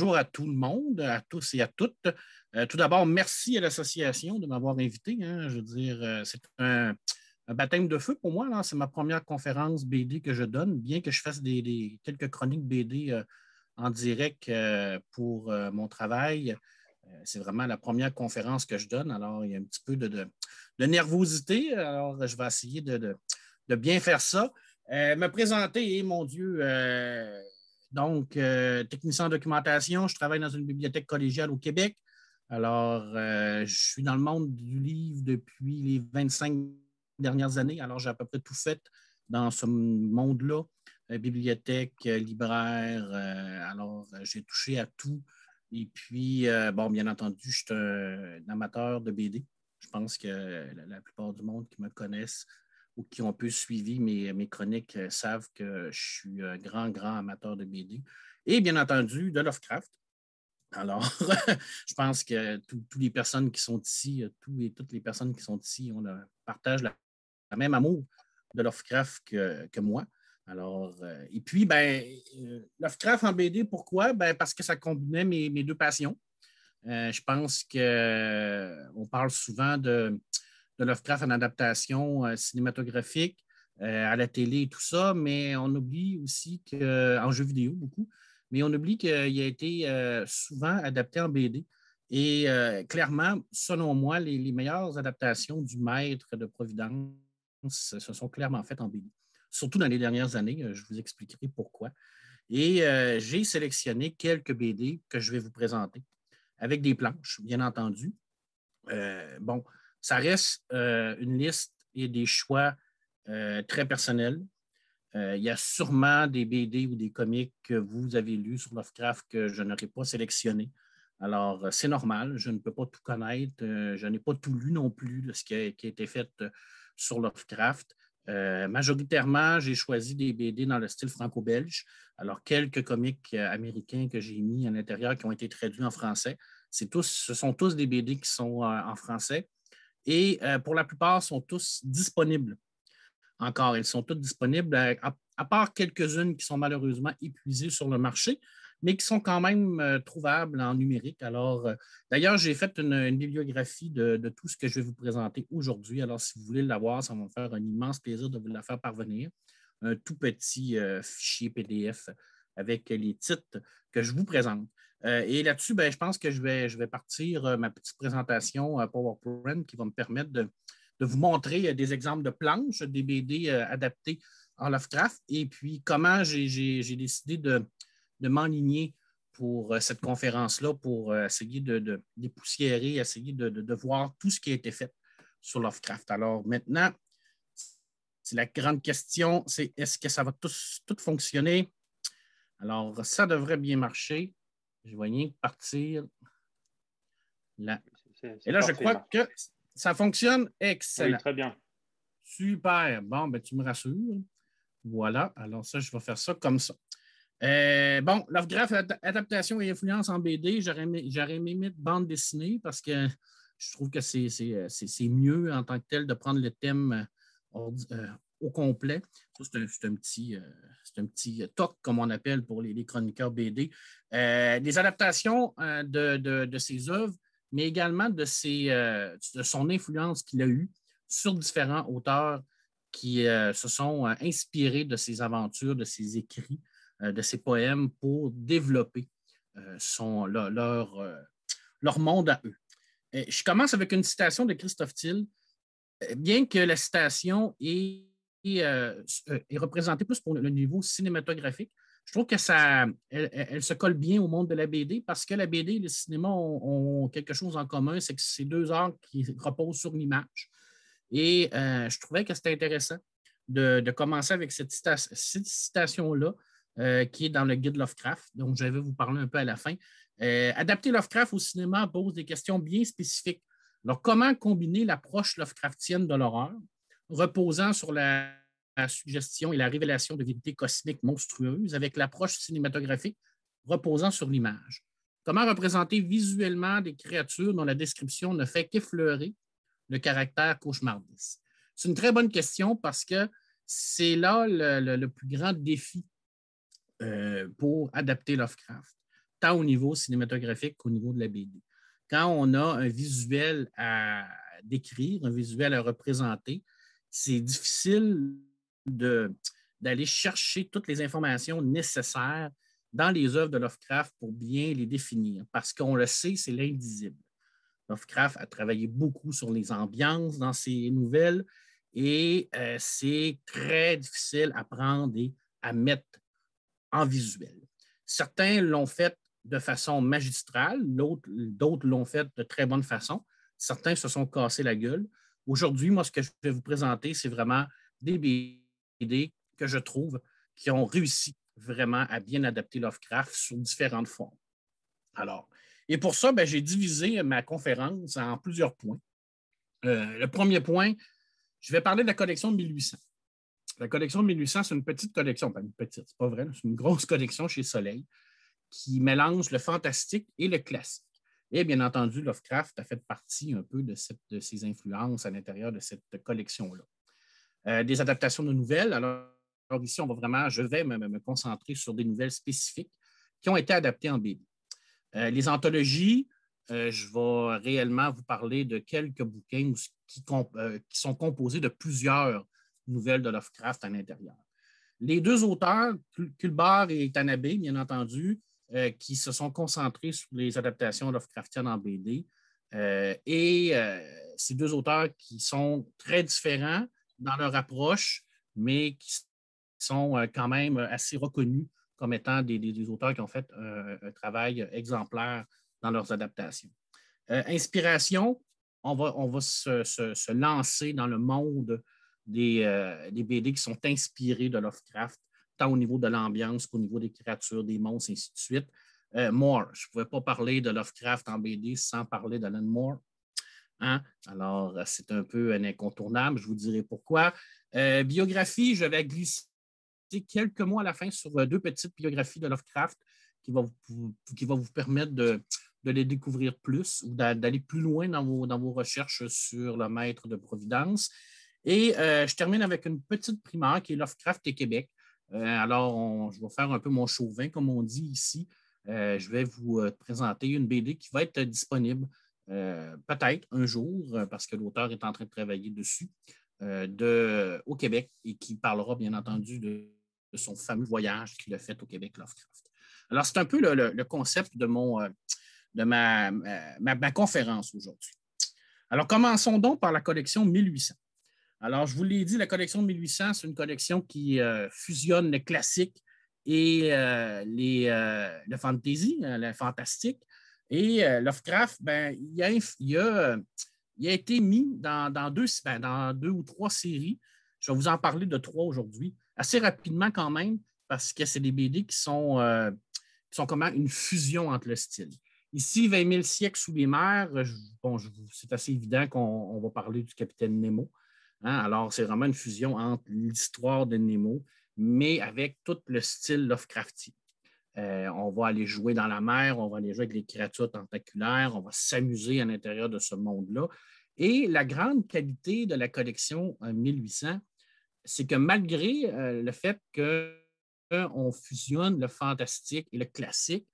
Bonjour à tout le monde, à tous et à toutes. Tout d'abord, merci à l'association de m'avoir invité. Je veux dire, c'est un baptême de feu pour moi, là. C'est ma première conférence BD que je donne, bien que je fasse quelques chroniques BD en direct pour mon travail. C'est vraiment la première conférence que je donne. Alors, il y a un petit peu de nervosité. Alors, je vais essayer de bien faire ça. Me présenter, mon Dieu, donc, technicien en documentation, je travaille dans une bibliothèque collégiale au Québec. Alors, je suis dans le monde du livre depuis les 25 dernières années. Alors, j'ai à peu près tout fait dans ce monde-là. Bibliothèque, libraire. Alors, j'ai touché à tout. Et puis, bon, bien entendu, je suis un amateur de BD. Je pense que la plupart du monde qui me connaissent ou qui ont peu suivi mes chroniques savent que je suis un grand, grand amateur de BD. Et bien entendu, de Lovecraft. Alors, je pense que toutes les personnes qui sont ici, toutes les personnes qui sont ici, partagent la même amour de Lovecraft que moi. Alors, et puis, Lovecraft en BD, pourquoi? Parce que ça combinait mes deux passions. Je pense qu'on parle souvent de Lovecraft en adaptation cinématographique, à la télé et tout ça, mais on oublie aussi en jeu vidéo beaucoup, mais on oublie qu'il a été souvent adapté en BD. Et clairement, selon moi, les meilleures adaptations du Maître de Providence se sont clairement faites en BD. Surtout dans les dernières années, je vous expliquerai pourquoi. Et j'ai sélectionné quelques BD que je vais vous présenter, avec des planches, bien entendu. Bon, ça reste une liste et des choix très personnels. Il y a sûrement des BD ou des comics que vous avez lus sur Lovecraft que je n'aurais pas sélectionné. Alors, c'est normal, je ne peux pas tout connaître. Je n'ai pas tout lu non plus de ce qui a été fait sur Lovecraft. Majoritairement, j'ai choisi des BD dans le style franco-belge. Alors, quelques comics américains que j'ai mis à l'intérieur qui ont été traduits en français. Ce sont tous des BD qui sont en français et pour la plupart, sont tous disponibles. Encore, elles sont toutes disponibles, à part quelques-unes qui sont malheureusement épuisées sur le marché, mais qui sont quand même trouvables en numérique. Alors, d'ailleurs, j'ai fait une bibliographie de tout ce que je vais vous présenter aujourd'hui. Alors, si vous voulez l'avoir, ça va me faire un immense plaisir de vous la faire parvenir. Un tout petit fichier PDF avec les titres que je vous présente. Et là-dessus, je pense que je vais partir ma petite présentation PowerPoint qui va me permettre de vous montrer des exemples de planches, des BD adaptés en Lovecraft, et puis comment j'ai décidé de m'enligner pour cette conférence-là, pour essayer de dépoussiérer, essayer de voir tout ce qui a été fait sur Lovecraft. Alors maintenant, c'est la grande question, c'est est-ce que ça va tout fonctionner? Alors, ça devrait bien marcher. Je vais rien partir là. Et là, je crois que ça fonctionne excellent. Oui, très bien. Super. Bon, tu me rassures. Voilà. Alors ça, je vais faire ça comme ça. Bon, Lovecraft, adaptation et influence en BD, j'aurais aimé mettre bande dessinée parce que je trouve que c'est mieux en tant que tel de prendre le thème au complet. Ça, c'est un petit toc, comme on appelle pour les chroniqueurs BD. Des adaptations de ses œuvres, mais également de son influence qu'il a eue sur différents auteurs qui se sont inspirés de ses aventures, de ses écrits, de ses poèmes pour développer leur monde à eux. Je commence avec une citation de Christophe Thill. Bien que la citation est représentée plus pour le niveau cinématographique, je trouve que elle se colle bien au monde de la BD parce que la BD et le cinéma ont quelque chose en commun, c'est que c'est deux arts qui reposent sur l'image. Et je trouvais que c'était intéressant de commencer avec cette citation-là qui est dans le guide Lovecraft, dont je vais vous parler un peu à la fin. Adapter Lovecraft au cinéma pose des questions bien spécifiques. Alors, comment combiner l'approche Lovecraftienne de l'horreur, reposant sur la suggestion et la révélation de vérités cosmiques monstrueuses, avec l'approche cinématographique reposant sur l'image? Comment représenter visuellement des créatures dont la description ne fait qu'effleurer le caractère cauchemardiste? C'est une très bonne question parce que c'est là le plus grand défi pour adapter Lovecraft. tant au niveau cinématographique qu'au niveau de la BD. Quand on a un visuel à décrire, un visuel à représenter, c'est difficile d'aller chercher toutes les informations nécessaires dans les œuvres de Lovecraft pour bien les définir, parce qu'on le sait, c'est l'indisible. Lovecraft a travaillé beaucoup sur les ambiances dans ses nouvelles et c'est très difficile à prendre et à mettre en visuel. Certains l'ont fait de façon magistrale, d'autres l'ont fait de très bonne façon. Certains se sont cassés la gueule. Aujourd'hui, moi, ce que je vais vous présenter, c'est vraiment des BD que je trouve qui ont réussi vraiment à bien adapter Lovecraft sous différentes formes. Alors, et pour ça, ben, j'ai divisé ma conférence en plusieurs points. Le premier point, je vais parler de la collection de 1800. La collection de 1800, c'est une petite collection, pas une petite, c'est pas vrai, c'est une grosse collection chez Soleil qui mélange le fantastique et le classique. Et bien entendu, Lovecraft a fait partie un peu de ses influences à l'intérieur de cette collection-là. Des adaptations de nouvelles. Alors ici, je vais me concentrer sur des nouvelles spécifiques qui ont été adaptées en BD. Les anthologies, je vais réellement vous parler de quelques bouquins qui sont composés de plusieurs nouvelles de Lovecraft à l'intérieur. Les deux auteurs, Culbar et Tanabe, bien entendu, qui se sont concentrés sur les adaptations Lovecraftiennes en BD. Ces deux auteurs qui sont très différents dans leur approche, mais qui sont quand même assez reconnus comme étant des auteurs qui ont fait un travail exemplaire dans leurs adaptations. Inspiration, on va se lancer dans le monde des BD qui sont inspirés de Lovecraft, tant au niveau de l'ambiance qu'au niveau des créatures, des monstres, et ainsi de suite. Moore, je ne pouvais pas parler de Lovecraft en BD sans parler d'Alan Moore. Hein? Alors, c'est un peu un incontournable, je vous dirai pourquoi. Biographie, je vais glisser quelques mots à la fin sur deux petites biographies de Lovecraft qui va vous permettre de les découvrir plus ou d'aller plus loin dans vos recherches sur le maître de Providence. Et je termine avec une petite primaire qui est Lovecraft et Québec. Alors, je vais faire un peu mon chauvin, comme on dit ici. Je vais vous présenter une BD qui va être disponible peut-être un jour, parce que l'auteur est en train de travailler dessus, au Québec et qui parlera bien entendu de son fameux voyage qu'il a fait au Québec, Lovecraft. Alors, c'est un peu le concept de ma conférence aujourd'hui. Alors, commençons donc par la collection 1800. Alors, je vous l'ai dit, la collection 1800, c'est une collection qui fusionne le classique et le fantasy, le fantastique. Et Lovecraft, ben, il a été mis dans deux ou trois séries. Je vais vous en parler de trois aujourd'hui, assez rapidement quand même, parce que c'est des BD qui sont comme une fusion entre le style. Ici, 20 000 siècles sous les mers, c'est assez évident qu'on va parler du Capitaine Nemo. Hein? Alors, c'est vraiment une fusion entre l'histoire de Nemo, mais avec tout le style Lovecraftien. On va aller jouer dans la mer, on va aller jouer avec les créatures tentaculaires, on va s'amuser à l'intérieur de ce monde-là. Et la grande qualité de la collection 1800, c'est que malgré le fait qu'on fusionne le fantastique et le classique,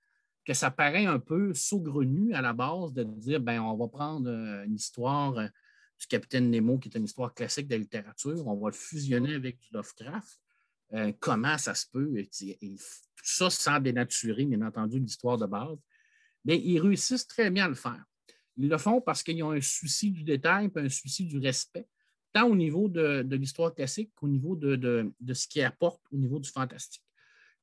que ça paraît un peu saugrenu à la base de dire, ben, on va prendre une histoire du Capitaine Nemo, qui est une histoire classique de la littérature, on va le fusionner avec du Lovecraft. Comment ça se peut? Et tout ça sans dénaturer, bien entendu, l'histoire de base. Bien, ils réussissent très bien à le faire. Ils le font parce qu'ils ont un souci du détail et un souci du respect, tant au niveau de l'histoire classique qu'au niveau de ce qu'ils apportent au niveau du fantastique.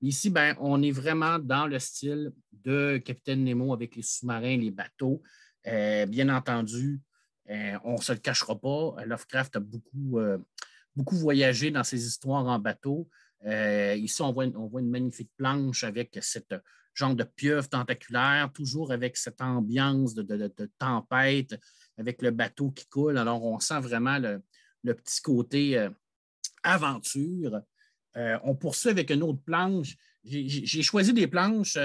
Ici, ben, on est vraiment dans le style de Capitaine Nemo avec les sous-marins, les bateaux. Bien entendu, on ne se le cachera pas, Lovecraft a beaucoup voyagé dans ses histoires en bateau. Ici, on voit une magnifique planche avec cette genre de pieuvre tentaculaire, toujours avec cette ambiance de tempête, avec le bateau qui coule. Alors, on sent vraiment le petit côté aventure. On poursuit avec une autre planche. J'ai choisi des planches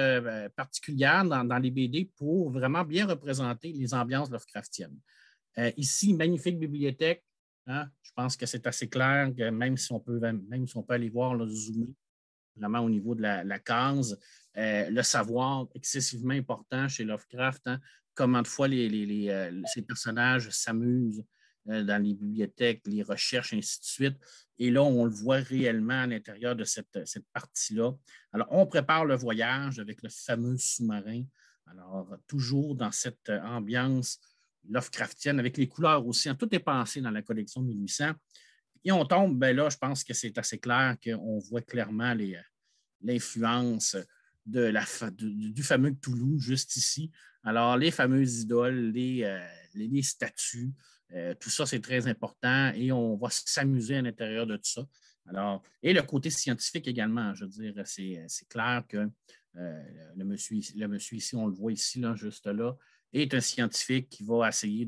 particulières dans les BD pour vraiment bien représenter les ambiances Lovecraftiennes. Ici, magnifique bibliothèque. Hein? Je pense que c'est assez clair que même si on peut aller voir, là, zoomer, vraiment au niveau de la case. Le savoir excessivement important chez Lovecraft, hein, comment de fois ces personnages s'amusent dans les bibliothèques, les recherches, ainsi de suite. Et là, on le voit réellement à l'intérieur de cette partie-là. Alors, on prépare le voyage avec le fameux sous-marin. Alors, toujours dans cette ambiance Lovecraftienne, avec les couleurs aussi. Hein, tout est pensé dans la collection de 1800. Et on tombe, ben là, je pense que c'est assez clair qu'on voit clairement l'influence du fameux Cthulhu juste ici. Alors, les fameuses idoles, les statues, tout ça, c'est très important et on va s'amuser à l'intérieur de tout ça. Alors, et le côté scientifique également, je veux dire, c'est clair que le monsieur ici, on le voit ici, là, juste là, est un scientifique qui va essayer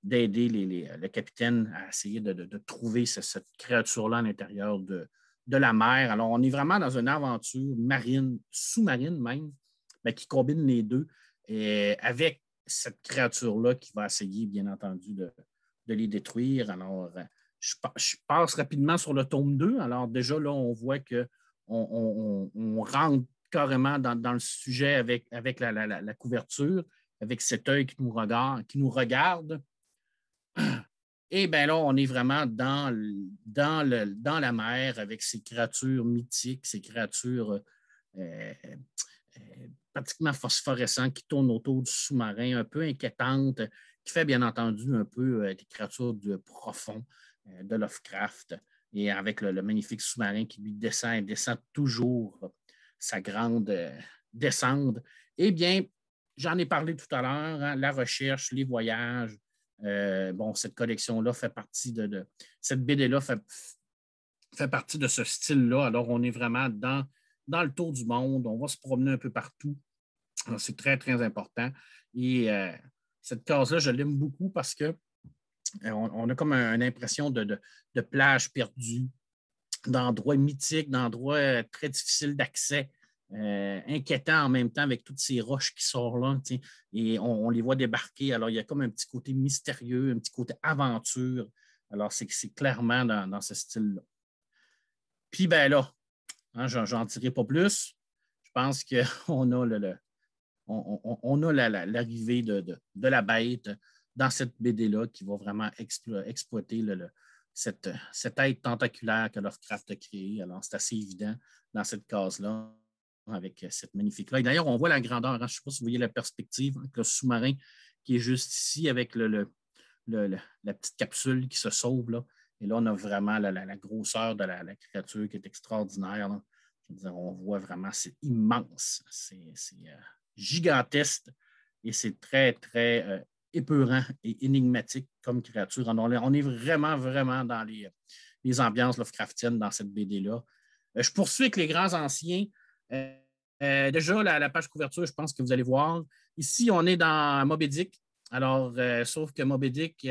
d'aider le capitaine à essayer de trouver cette créature-là à l'intérieur de la mer. Alors, on est vraiment dans une aventure marine, sous-marine même, mais qui combine les deux, et avec cette créature-là qui va essayer, bien entendu, de les détruire. Alors, je passe rapidement sur le tome 2. Alors, déjà, là, on voit qu'on rentre carrément dans le sujet avec la couverture, avec cet œil qui nous regarde. Et bien là, on est vraiment dans la mer avec ces créatures mythiques, ces créatures euh, pratiquement phosphorescentes qui tournent autour du sous-marin, un peu inquiétantes, qui fait bien entendu un peu des créatures du profond de Lovecraft. Et avec le magnifique sous-marin qui lui descend et descend toujours sa grande descente. Eh bien, j'en ai parlé tout à l'heure, hein, la recherche, les voyages. Bon, cette collection-là fait partie cette BD-là fait partie de ce style-là. Alors, on est vraiment dans le tour du monde. On va se promener un peu partout. Alors, c'est très, très important. Et cette case-là, je l'aime beaucoup parce que on a comme une impression de plage perdue, d'endroits mythiques, d'endroits très difficiles d'accès. Inquiétant en même temps avec toutes ces roches qui sortent là, et on les voit débarquer. Alors, il y a comme un petit côté mystérieux, un petit côté aventure. Alors, c'est clairement dans ce style-là. Puis, ben là, hein, j'en dirai pas plus. Je pense qu'on a on a l'arrivée de la bête dans cette BD-là qui va vraiment exploiter cette être tentaculaire que Lovecraft a créée. Alors, c'est assez évident dans cette case-là avec cette magnifique là. D'ailleurs, on voit la grandeur. Hein, je ne sais pas si vous voyez la perspective, hein, le sous-marin qui est juste ici avec la petite capsule qui se sauve. Là. Et là, on a vraiment la grosseur de la créature qui est extraordinaire. Là. Je veux dire, on voit vraiment, c'est immense. C'est gigantesque et c'est très, très épeurant et énigmatique comme créature. On est vraiment, vraiment dans les ambiances Lovecraftiennes dans cette BD-là. Je poursuis avec les grands anciens. Déjà, la page couverture, je pense que vous allez voir. Ici, on est dans Moby Dick. Alors, sauf que Moby Dick,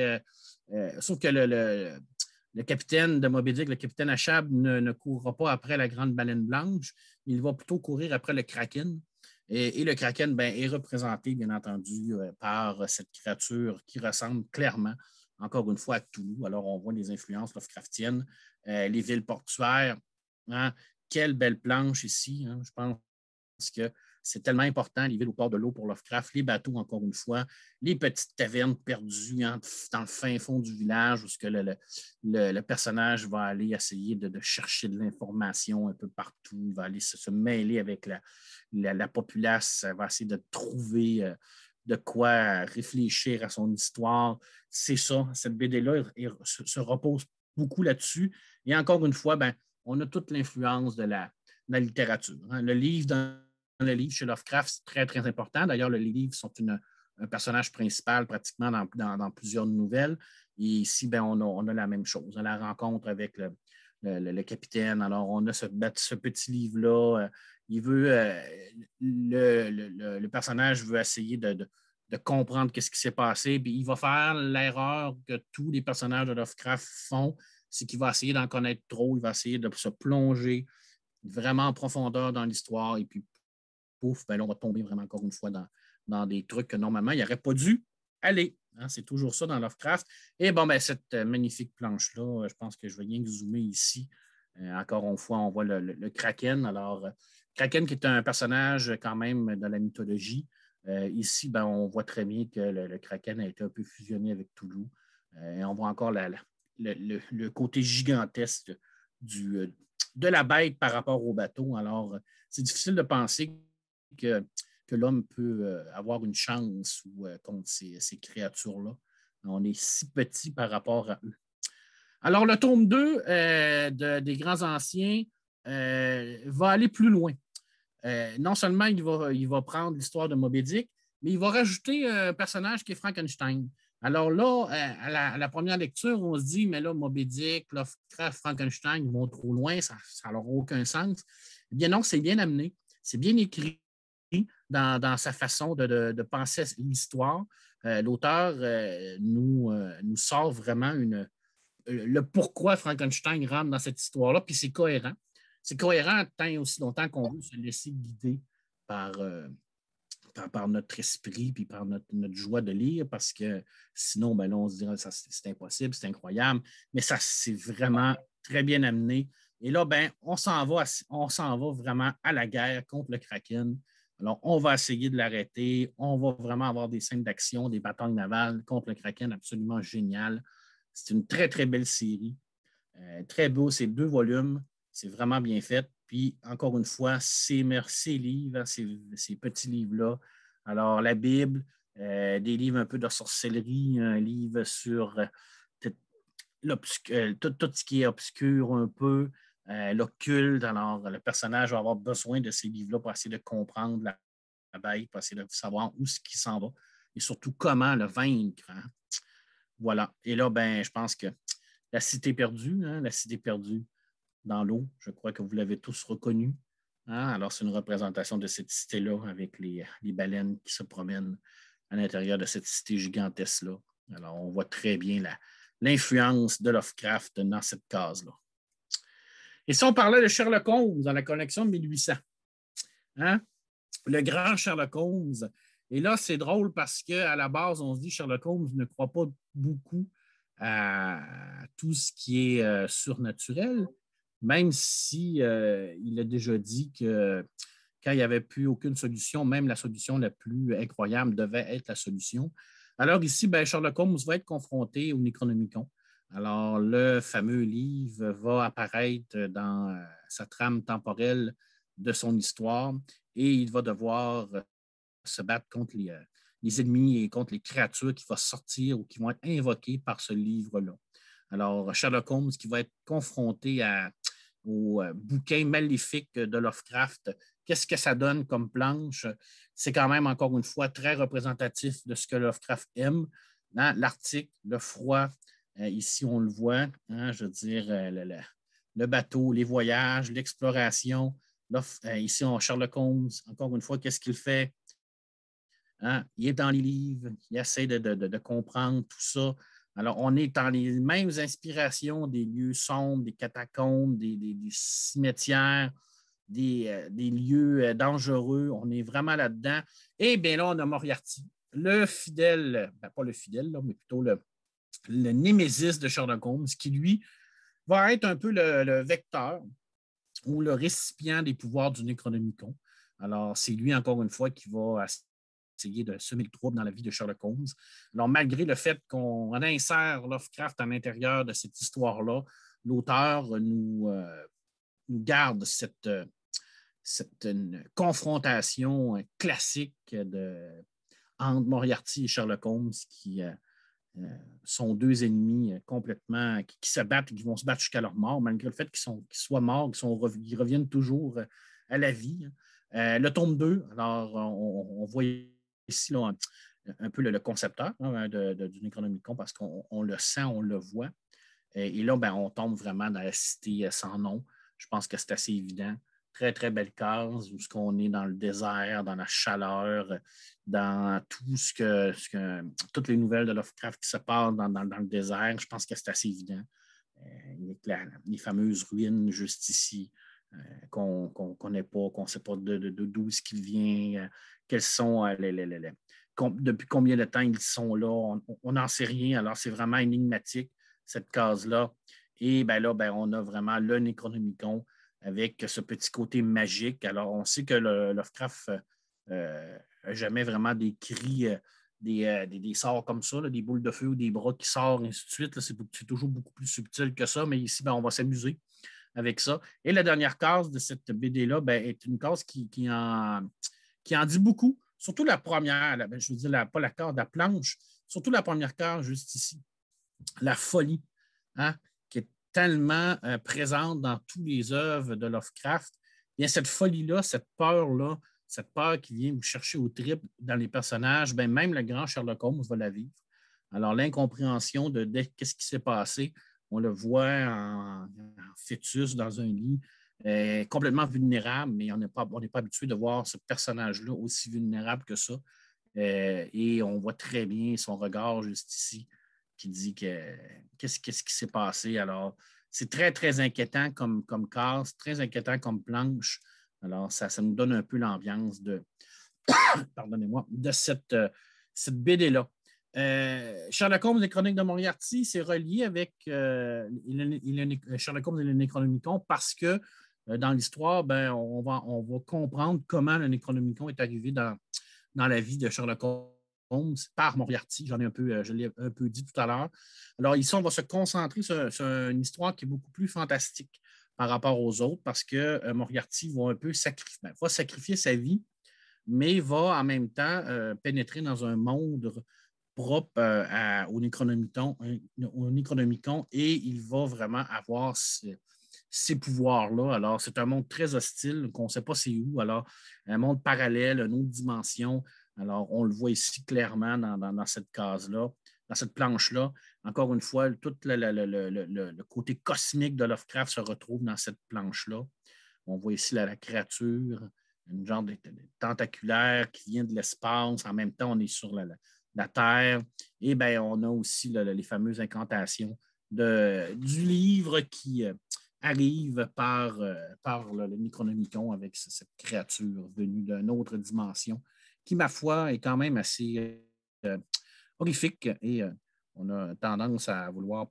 sauf que le capitaine de Moby Dick, le capitaine Achab, ne courra pas après la grande baleine blanche. Il va plutôt courir après le Kraken. Et le Kraken ben, est représenté, bien entendu, par cette créature qui ressemble clairement, encore une fois, à Cthulhu. Alors, on voit les influences Lovecraftiennes, les villes portuaires. Hein? Quelle belle planche ici. Hein? Je pense que c'est tellement important, les villes au bord de l'eau pour Lovecraft, les bateaux, encore une fois, les petites tavernes perdues hein, dans le fin fond du village où le personnage va aller essayer de chercher de l'information un peu partout, il va aller se mêler avec la populace, va essayer de trouver de quoi réfléchir à son histoire. C'est ça, cette BD-là se repose beaucoup là-dessus. Et encore une fois, ben, on a toute l'influence de la littérature. Hein. Le livre chez Lovecraft, c'est très, très important. D'ailleurs, les livres sont un personnage principal pratiquement dans plusieurs nouvelles. Et ici, ben, on a la même chose. La rencontre avec le capitaine. Alors, on a ce petit livre-là. Le personnage veut essayer de comprendre ce qui s'est passé. Puis il va faire l'erreur que tous les personnages de Lovecraft font, c'est qu'il va essayer d'en connaître trop. Il va essayer de se plonger vraiment en profondeur dans l'histoire. Et puis, pouf, ben là, on va tomber vraiment encore une fois dans des trucs que normalement, il n'aurait pas dû aller. Hein, c'est toujours ça dans Lovecraft. Et bon, ben, cette magnifique planche-là, je pense que je vais rien zoomer ici. Encore une fois, on voit le Kraken. Alors, Kraken qui est un personnage quand même de la mythologie. Ici, ben, on voit très bien que le Kraken a été un peu fusionné avec Toulouse. Et on voit encore le côté gigantesque de la bête par rapport au bateau. Alors, c'est difficile de penser que, que l'homme peut avoir une chance contre ces créatures-là. On est si petit par rapport à eux. Alors, le tome 2 des Grands Anciens va aller plus loin. Non seulement il va prendre l'histoire de Moby Dick, mais il va rajouter un personnage qui est Frankenstein. Alors là, à la première lecture, on se dit, mais là, Moby Dick, Lovecraft, Frankenstein, ils vont trop loin, ça n'aura aucun sens. Eh bien non, c'est bien amené, c'est bien écrit dans sa façon de penser l'histoire. L'auteur nous sort vraiment le pourquoi Frankenstein rentre dans cette histoire-là, puis c'est cohérent. C'est cohérent tant aussi longtemps qu'on veut se laisser guider par notre esprit puis par notre joie de lire, parce que sinon, ben là, on se dirait que c'est impossible, c'est incroyable, mais ça, c'est vraiment très bien amené. Et là, ben, on s'en va vraiment à la guerre contre le Kraken. Alors, on va essayer de l'arrêter. On va vraiment avoir des scènes d'action, des batailles navales contre le Kraken absolument géniales. C'est une très, très belle série. Très beau, c'est 2 volumes. C'est vraiment bien fait. Puis, encore une fois, ces livres, ces petits livres-là. Alors, la Bible, des livres un peu de sorcellerie, un livre sur tout ce qui est obscur un peu, l'occulte. Alors, le personnage va avoir besoin de ces livres-là pour essayer de comprendre la bête, pour essayer de savoir où ce qui s'en va et surtout comment le vaincre. Hein? Voilà. Et là, ben, je pense que la cité perdue, hein, la cité perdue dans l'eau, je crois que vous l'avez tous reconnu. Hein? Alors, c'est une représentation de cette cité-là avec les baleines qui se promènent à l'intérieur de cette cité gigantesque-là. Alors, on voit très bien l'influence de Lovecraft dans cette case-là. Et si on parlait de Sherlock Holmes dans la collection de 1800, hein? Le grand Sherlock Holmes. Et là, c'est drôle parce qu'à la base, on se dit que Sherlock Holmes ne croit pas beaucoup à tout ce qui est surnaturel, même si il a déjà dit que quand il n'y avait plus aucune solution, même la solution la plus incroyable devait être la solution. Alors ici, ben, Sherlock Holmes va être confronté au Necronomicon. Alors, le fameux livre va apparaître dans sa trame temporelle de son histoire et il va devoir se battre contre les ennemis et contre les créatures qui vont sortir ou qui vont être invoquées par ce livre-là. Alors, Sherlock Holmes qui va être confronté au bouquin maléfique de Lovecraft, qu'est-ce que ça donne comme planche? C'est quand même, encore une fois, très représentatif de ce que Lovecraft aime. Hein? L'Arctique, le froid, ici on le voit, hein? Je veux dire, le bateau, les voyages, l'exploration. Là, ici, Sherlock Holmes, encore une fois, qu'est-ce qu'il fait? Hein? Il est dans les livres, il essaie de comprendre tout ça. Alors, on est dans les mêmes inspirations des lieux sombres, des catacombes, des cimetières, des lieux dangereux. On est vraiment là-dedans. Et bien là, on a Moriarty, le fidèle, ben pas le fidèle, là, mais plutôt le némésis de Sherlock Holmes, qui, lui, va être un peu le vecteur ou le récipient des pouvoirs du Necronomicon. Alors, c'est lui, encore une fois, qui va essayer de semer le trouble dans la vie de Sherlock Holmes. Alors, malgré le fait qu'on insère Lovecraft à l'intérieur de cette histoire-là, l'auteur nous garde cette confrontation classique entre Moriarty et Sherlock Holmes qui sont 2 ennemis complètement qui se battent et qui vont se battre jusqu'à leur mort, malgré le fait qu'ils soient morts, qu'ils reviennent toujours à la vie. Le tome 2, alors on voit ici là, un peu le concepteur hein, du Necronomicon parce qu'on le sent, on le voit. Et là, ben, on tombe vraiment dans la cité sans nom. Je pense que c'est assez évident. Très, très belle case où on est dans le désert, dans la chaleur, dans toutes les nouvelles de Lovecraft qui se passent dans le désert. Je pense que c'est assez évident. Les fameuses ruines juste ici qu'on ne connaît pas, qu'on ne sait pas d'où est-ce qu'il vient, quels sont depuis combien de temps ils sont là. On n'en sait rien. Alors, c'est vraiment énigmatique, cette case-là. Et ben là, ben, on a vraiment le Necronomicon avec ce petit côté magique. Alors, on sait que Lovecraft n'a jamais vraiment décrit des sorts comme ça, là, des boules de feu ou des bras qui sortent, et ainsi de suite. C'est toujours beaucoup plus subtil que ça, mais ici, ben, on va s'amuser avec ça. Et la dernière case de cette BD-là ben, est une case qui en dit beaucoup, surtout la première, ben, je veux dire, pas la case, la planche, surtout la première case juste ici, la folie, hein, qui est tellement présente dans toutes les œuvres de Lovecraft. Bien, cette folie-là, cette peur qui vient vous chercher au trip dans les personnages, ben, même le grand Sherlock Holmes va la vivre. Alors, l'incompréhension de qu'est-ce qui s'est passé, on le voit en fœtus dans un lit, complètement vulnérable, mais on n'est pas habitué de voir ce personnage-là aussi vulnérable que ça. Et on voit très bien son regard juste ici qui dit qu'est-ce qui s'est passé. Alors, c'est très, très inquiétant comme case, très inquiétant comme planche. Alors, ça nous donne un peu l'ambiance pardonnez-moi, de cette BD-là. Sherlock Holmes, les Chroniques de Moriarty, c'est relié avec Sherlock Holmes et le Necronomicon parce que dans l'histoire, ben, on va comprendre comment le Necronomicon est arrivé dans la vie de Sherlock Holmes par Moriarty. Je l'ai un peu dit tout à l'heure. Alors ici, on va se concentrer sur une histoire qui est beaucoup plus fantastique par rapport aux autres parce que Moriarty va un peu sacrifier sa vie, mais va en même temps pénétrer dans un monde propre au Necronomicon et il va vraiment avoir ces pouvoirs-là. Alors, c'est un monde très hostile qu'on ne sait pas c'est où. Alors, un monde parallèle, une autre dimension. Alors, on le voit ici clairement dans cette case-là, dans cette planche-là. Encore une fois, tout le côté cosmique de Lovecraft se retrouve dans cette planche-là. On voit ici la créature, une genre de tentaculaire qui vient de l'espace. En même temps, on est sur la Terre. Et bien, on a aussi les fameuses incantations du livre qui arrive par le Necronomicon avec cette créature venue d'une autre dimension qui, ma foi, est quand même assez horrifique et on a tendance à vouloir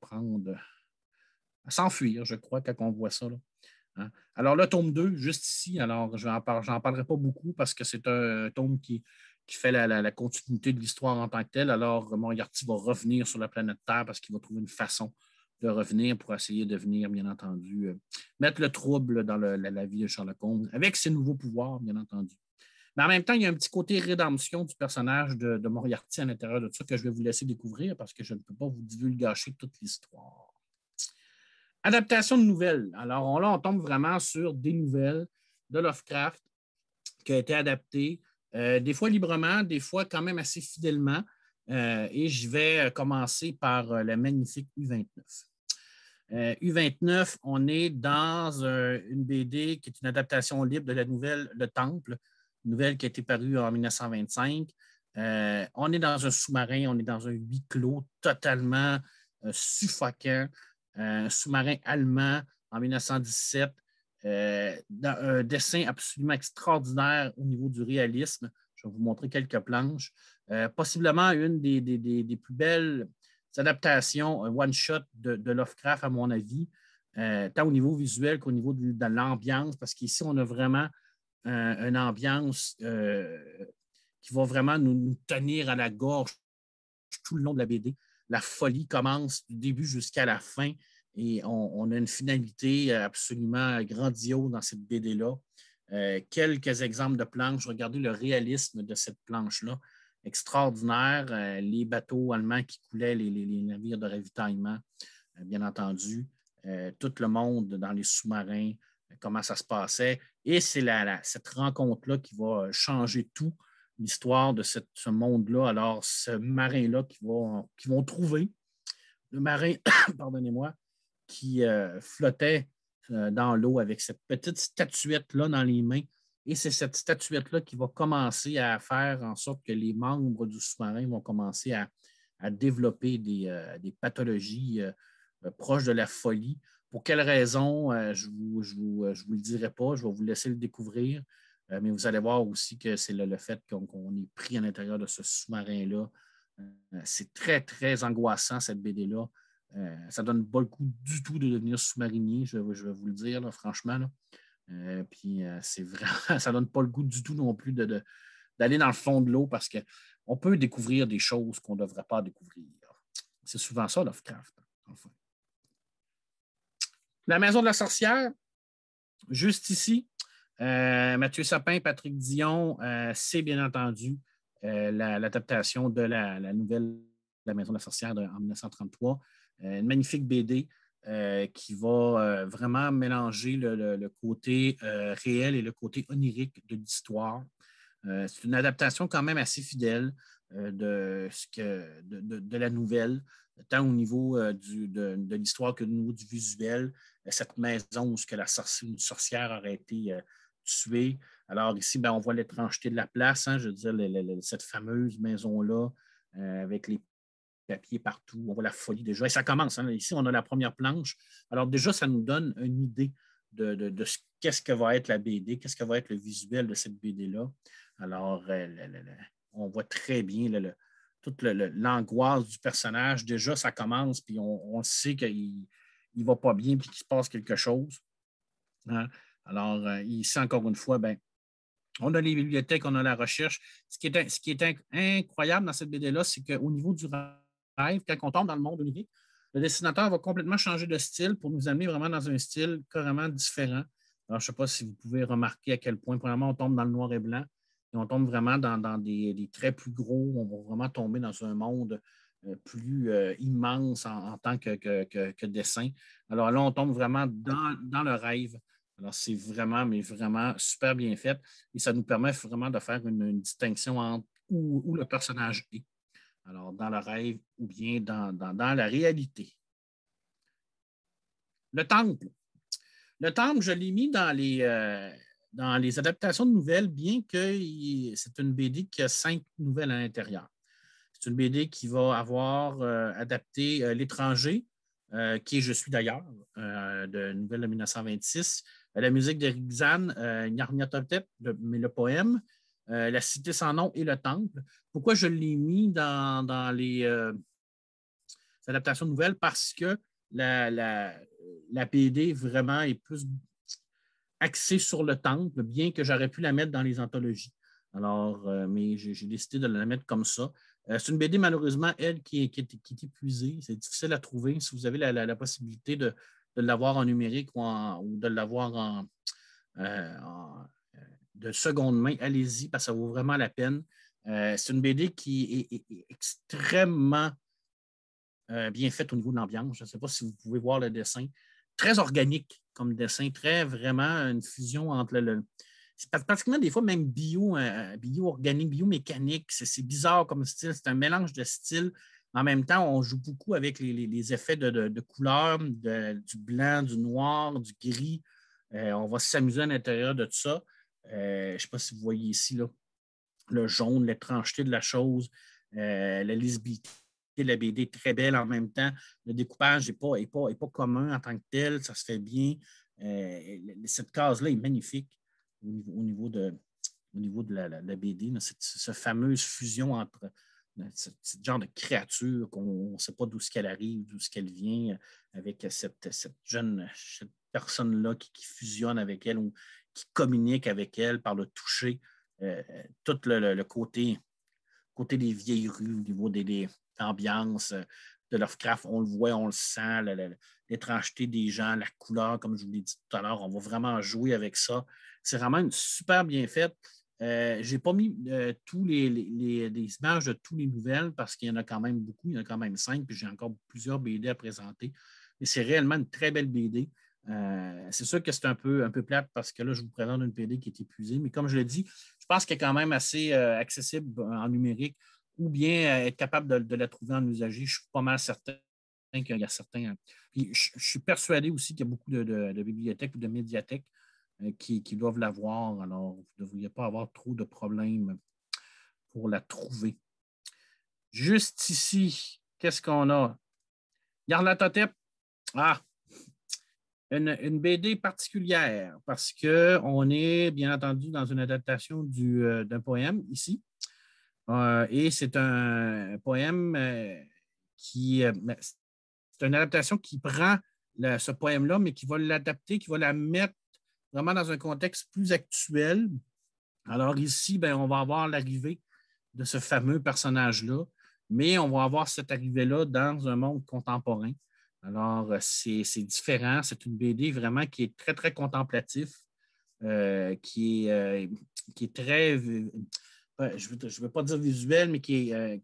à s'enfuir, je crois, quand on voit ça. Là. Hein? Alors, le tome 2, juste ici, alors j'en parlerai pas beaucoup parce que c'est un tome qui fait la continuité de l'histoire en tant que telle. Alors, Moriarty va revenir sur la planète Terre parce qu'il va trouver une façon de revenir pour essayer de venir, bien entendu, mettre le trouble dans la vie de Sherlock Holmes avec ses nouveaux pouvoirs, bien entendu. Mais en même temps, il y a un petit côté rédemption du personnage de Moriarty à l'intérieur de ça que je vais vous laisser découvrir parce que je ne peux pas vous divulgacher toute l'histoire. Adaptation de nouvelles. Alors là, on tombe vraiment sur des nouvelles de Lovecraft qui a été adaptées, des fois librement, des fois quand même assez fidèlement. Et je vais commencer par le magnifique U29. U29, on est dans une BD qui est une adaptation libre de la nouvelle Le Temple, une nouvelle qui a été parue en 1925. On est dans un sous-marin, on est dans un huis clos totalement suffocant, un sous-marin allemand en 1917, dans un dessin absolument extraordinaire au niveau du réalisme. Je vais vous montrer quelques planches. Possiblement une des plus belles adaptations one-shot de Lovecraft, à mon avis, tant au niveau visuel qu'au niveau de l'ambiance, parce qu'ici, on a vraiment une ambiance qui va vraiment nous tenir à la gorge tout le long de la BD. La folie commence du début jusqu'à la fin et on a une finalité absolument grandiose dans cette BD-là. Quelques exemples de planches. Regardez le réalisme de cette planche-là. Extraordinaire. Les bateaux allemands qui coulaient, les navires de ravitaillement, bien entendu. Tout le monde dans les sous-marins, comment ça se passait. Et c'est cette rencontre-là qui va changer tout l'histoire de ce monde-là. Alors, ce marin-là qui vont trouver, le marin, pardonnez-moi, qui flottait dans l'eau avec cette petite statuette-là dans les mains. Et c'est cette statuette-là qui va commencer à faire en sorte que les membres du sous-marin vont commencer à développer des pathologies proches de la folie. Pour quelles raisons, je ne vous le dirai pas, je vais vous laisser le découvrir. Mais vous allez voir aussi que c'est le fait qu'on est pris à l'intérieur de ce sous-marin-là. C'est très, très angoissant, cette BD-là. Ça ne donne pas le coup du tout de devenir sous-marinier, je vais vous le dire, là, franchement. Là. Puis c'est vraiment, ça ne donne pas le goût du tout non plus d'aller dans le fond de l'eau parce qu'on peut découvrir des choses qu'on ne devrait pas découvrir. C'est souvent ça, Lovecraft. Enfin. La Maison de la sorcière, juste ici, Mathieu Sapin, Patrick Dion, c'est bien entendu l'adaptation de la nouvelle La Maison de la sorcière en 1933. Une magnifique BD qui va vraiment mélanger le côté réel et le côté onirique de l'histoire. C'est une adaptation quand même assez fidèle de la nouvelle, tant au niveau de l'histoire que au niveau du visuel. Cette maison où une sorcière aurait été tuée. Alors ici, ben, on voit l'étrangeté de la place, hein, je veux dire, cette fameuse maison-là, avec les papiers partout, on voit la folie déjà. Et ça commence. Hein. Ici, on a la première planche. Alors déjà, ça nous donne une idée de qu'est-ce que va être la BD, qu'est-ce que va être le visuel de cette BD-là. Alors, on voit très bien toute l'angoisse du personnage. Déjà, ça commence, puis on sait qu'il ne va pas bien, puis qu'il se passe quelque chose. Hein? Alors, ici, encore une fois, ben, on a les bibliothèques, on a la recherche. Ce qui est incroyable dans cette BD-là, c'est qu'au niveau du rêve, quand on tombe dans le monde onirique, le dessinateur va complètement changer de style pour nous amener vraiment dans un style carrément différent. Alors, je ne sais pas si vous pouvez remarquer à quel point, premièrement, on tombe dans le noir et blanc et on tombe vraiment dans des traits plus gros. On va vraiment tomber dans un monde plus immense en tant que dessin. Alors là, on tombe vraiment dans le rêve. Alors, c'est vraiment, mais vraiment super bien fait. Et ça nous permet vraiment de faire une distinction entre où le personnage est. Alors, dans le rêve ou bien dans la réalité. Le temple. Le temple, je l'ai mis dans les adaptations de nouvelles, bien que c'est une BD qui a 5 nouvelles à l'intérieur. C'est une BD qui va avoir adapté L'étranger, qui est Je suis d'ailleurs, de nouvelle de 1926. La musique d'Éric Zann, Nyarlathotep, mais le poème, La cité sans nom et le temple. Pourquoi je l'ai mis dans les adaptations nouvelles? Parce que la BD vraiment est plus axée sur le temple, bien que j'aurais pu la mettre dans les anthologies. Alors, mais j'ai décidé de la mettre comme ça. C'est une BD, malheureusement, elle, qui est épuisée. C'est difficile à trouver. Si vous avez la possibilité de l'avoir en numérique ou de l'avoir de seconde main, allez-y, parce que ça vaut vraiment la peine. C'est une BD qui est extrêmement bien faite au niveau de l'ambiance. Je ne sais pas si vous pouvez voir le dessin. Très organique comme dessin, très vraiment une fusion entre c'est pratiquement des fois même bio-organique, biomécanique. C'est bizarre comme style. C'est un mélange de styles. En même temps, on joue beaucoup avec les effets de couleurs, du blanc, du noir, du gris. On va s'amuser à l'intérieur de tout ça. Je ne sais pas si vous voyez ici là, le jaune, l'étrangeté de la chose, la lisibilité de la BD est très belle en même temps. Le découpage n'est pas commun en tant que tel, ça se fait bien. Cette case-là est magnifique au niveau de la BD. Cette fameuse fusion entre ce genre de créature qu'on ne sait pas d'où qu'elle arrive, d'où qu'elle vient, avec cette jeune cette personne-là qui fusionne avec elle ou qui communique avec elle par le toucher. Tout le côté des vieilles rues, au niveau des ambiances de Lovecraft, on le voit, on le sent, l'étrangeté des gens, la couleur, comme je vous l'ai dit tout à l'heure, on va vraiment jouer avec ça. C'est vraiment une super bien faite. Je n'ai pas mis tous les images de tous les nouvelles parce qu'il y en a quand même beaucoup, il y en a quand même 5, puis j'ai encore plusieurs BD à présenter. Mais c'est réellement une très belle BD. C'est sûr que c'est un peu plate parce que là, je vous présente une BD qui est épuisée, mais comme je l'ai dit, je pense qu'elle est quand même assez accessible en numérique ou bien être capable de la trouver en usager. Je suis pas mal certain qu'il y a certains. Puis je suis persuadé aussi qu'il y a beaucoup de bibliothèques ou de médiathèques qui doivent l'avoir. Alors, vous ne devriez pas avoir trop de problèmes pour la trouver. Juste ici, qu'est-ce qu'on a? Nyarlathotep. Ah, une BD particulière parce qu'on est bien entendu dans une adaptation d'un poème ici. Et c'est un poème qui c'est une adaptation qui prend ce poème-là, mais qui va l'adapter, qui va la mettre vraiment dans un contexte plus actuel. Alors ici, ben, on va avoir l'arrivée de ce fameux personnage-là, mais on va avoir cette arrivée-là dans un monde contemporain. Alors, c'est différent. C'est une BD vraiment qui est très, très contemplatif, qui est très, je ne veux pas dire visuel, mais qui est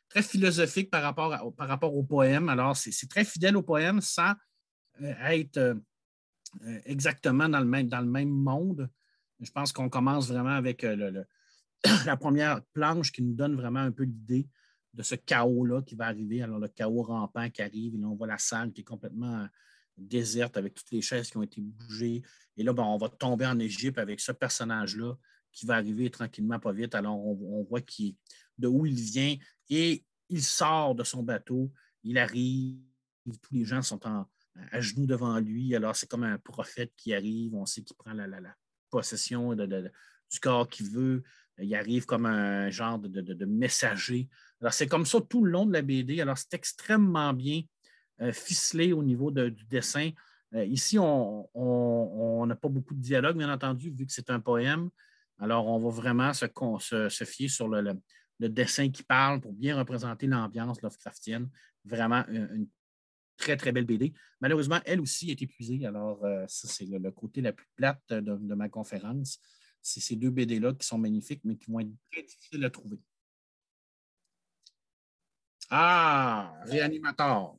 très philosophique par rapport au poème. Alors, c'est très fidèle au poème sans être exactement dans le même monde. Je pense qu'on commence vraiment avec la première planche qui nous donne vraiment un peu l'idée de ce chaos-là qui va arriver. Alors, le chaos rampant qui arrive, et là, on voit la salle qui est complètement déserte avec toutes les chaises qui ont été bougées. Et là, ben, on va tomber en Égypte avec ce personnage-là qui va arriver tranquillement, pas vite. Alors, on voit de où il vient et il sort de son bateau, il arrive, tous les gens sont à genoux devant lui. Alors, c'est comme un prophète qui arrive, on sait qu'il prend la possession du corps qu'il veut. Il arrive comme un genre de messager. Alors, c'est comme ça tout le long de la BD. Alors, c'est extrêmement bien ficelé au niveau du dessin. Ici, on n'a pas beaucoup de dialogue, bien entendu, vu que c'est un poème. Alors, on va vraiment se fier sur le dessin qui parle pour bien représenter l'ambiance Lovecraftienne. Vraiment une très, très belle BD. Malheureusement, elle aussi est épuisée. Alors, ça, c'est le côté la plus plate de ma conférence. C'est ces deux BD-là qui sont magnifiques, mais qui vont être très difficiles à trouver. Ah, Réanimator.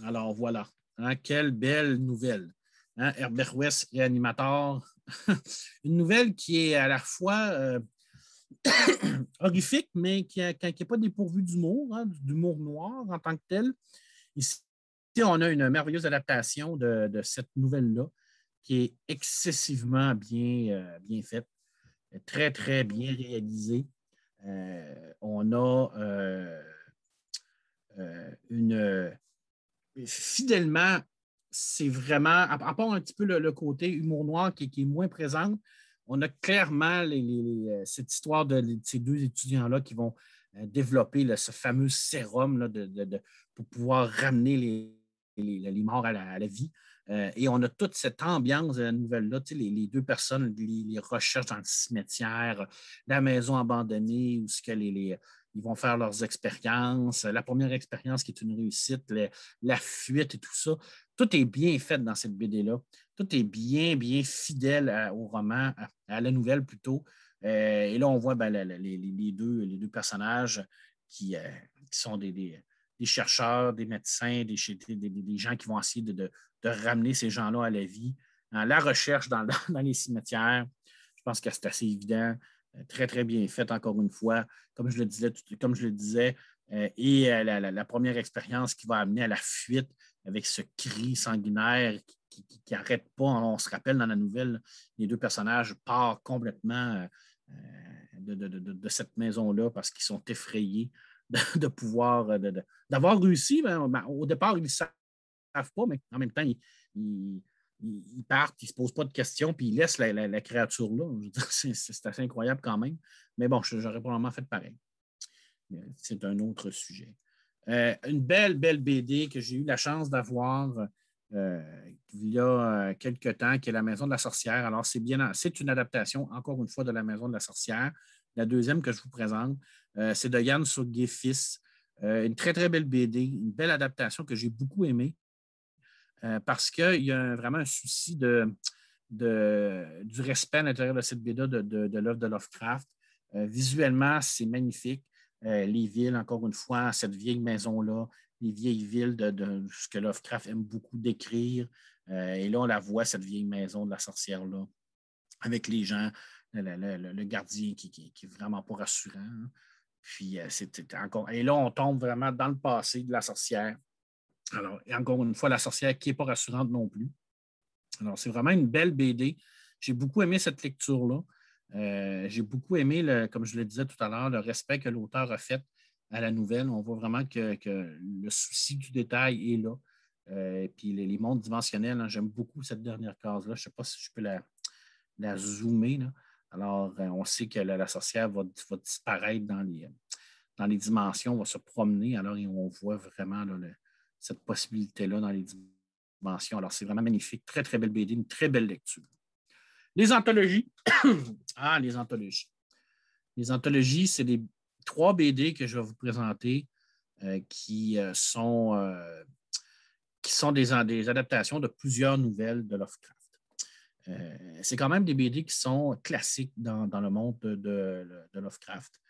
Alors, voilà. Hein, quelle belle nouvelle. Hein, Herbert West, Réanimator. Une nouvelle qui est à la fois horrifique, mais qui n'est pas dépourvue d'humour, hein, d'humour noir en tant que tel. Ici, on a une merveilleuse adaptation de cette nouvelle-là qui est excessivement bien faite, très, très bien réalisée. On a une. Fidèlement, c'est vraiment, à part un petit peu le côté humour noir qui est moins présent, on a clairement cette histoire de ces deux étudiants-là qui vont développer ce fameux sérum là, pour pouvoir ramener les morts à la vie. Et on a toute cette ambiance de la nouvelle-là, les deux personnes, les recherches dans le cimetière, la maison abandonnée, où ce que ils vont faire leurs expériences. La première expérience qui est une réussite, la fuite et tout ça. Tout est bien fait dans cette BD-là. Tout est bien fidèle au roman, à la nouvelle plutôt. Et là, on voit ben, les deux personnages qui sont des chercheurs, des médecins, des gens qui vont essayer de ramener ces gens-là à la vie. La recherche dans les cimetières, je pense que c'est assez évident. Très, très bien fait, encore une fois. Comme je le disais, et la première expérience qui va amener à la fuite avec ce cri sanguinaire qui n'arrête pas. On se rappelle dans la nouvelle, les deux personnages partent complètement de cette maison-là parce qu'ils sont effrayés de pouvoir, d'avoir réussi. Au départ, ils ne savent pas, mais en même temps, ils partent, ils ne se posent pas de questions, puis ils laissent la créature là. C'est assez incroyable quand même. Mais bon, j'aurais probablement fait pareil. Mais c'est un autre sujet. Une belle BD que j'ai eu la chance d'avoir il y a quelques temps, qui est La Maison de la Sorcière. Alors, c'est une adaptation, encore une fois, de La Maison de la Sorcière. La deuxième que je vous présente, c'est de Yann Soguet-Fils. Une très, très belle BD, une belle adaptation que j'ai beaucoup aimée parce qu'il y a vraiment un souci du respect à l'intérieur de cette BD de l'œuvre de Lovecraft. Visuellement, c'est magnifique. Les villes, encore une fois, cette vieille maison-là, les vieilles villes de ce que Lovecraft aime beaucoup décrire. Et là, on la voit, cette vieille maison de la sorcière-là, avec les gens, le gardien qui est vraiment pas rassurant. Hein. Puis, c'était encore. Et là, on tombe vraiment dans le passé de la sorcière. Alors, et encore une fois, la sorcière qui n'est pas rassurante non plus. Alors, c'est vraiment une belle BD. J'ai beaucoup aimé cette lecture-là. J'ai beaucoup aimé, comme je le disais tout à l'heure, le respect que l'auteur a fait à la nouvelle. On voit vraiment que le souci du détail est là. Et puis les mondes dimensionnels, hein, j'aime beaucoup cette dernière case-là. Je ne sais pas si je peux la zoomer. Là. Alors, on sait que la sorcière va disparaître dans les dimensions, va se promener. Alors, on voit vraiment là, cette possibilité-là dans les dimensions. Alors, c'est vraiment magnifique. Très, très belle BD, une très belle lecture. Les anthologies. Ah, les anthologies. Les anthologies, c'est les 3 BD que je vais vous présenter qui sont des adaptations de plusieurs nouvelles de Lovecraft. C'est quand même des BD qui sont classiques dans le monde de Lovecraft.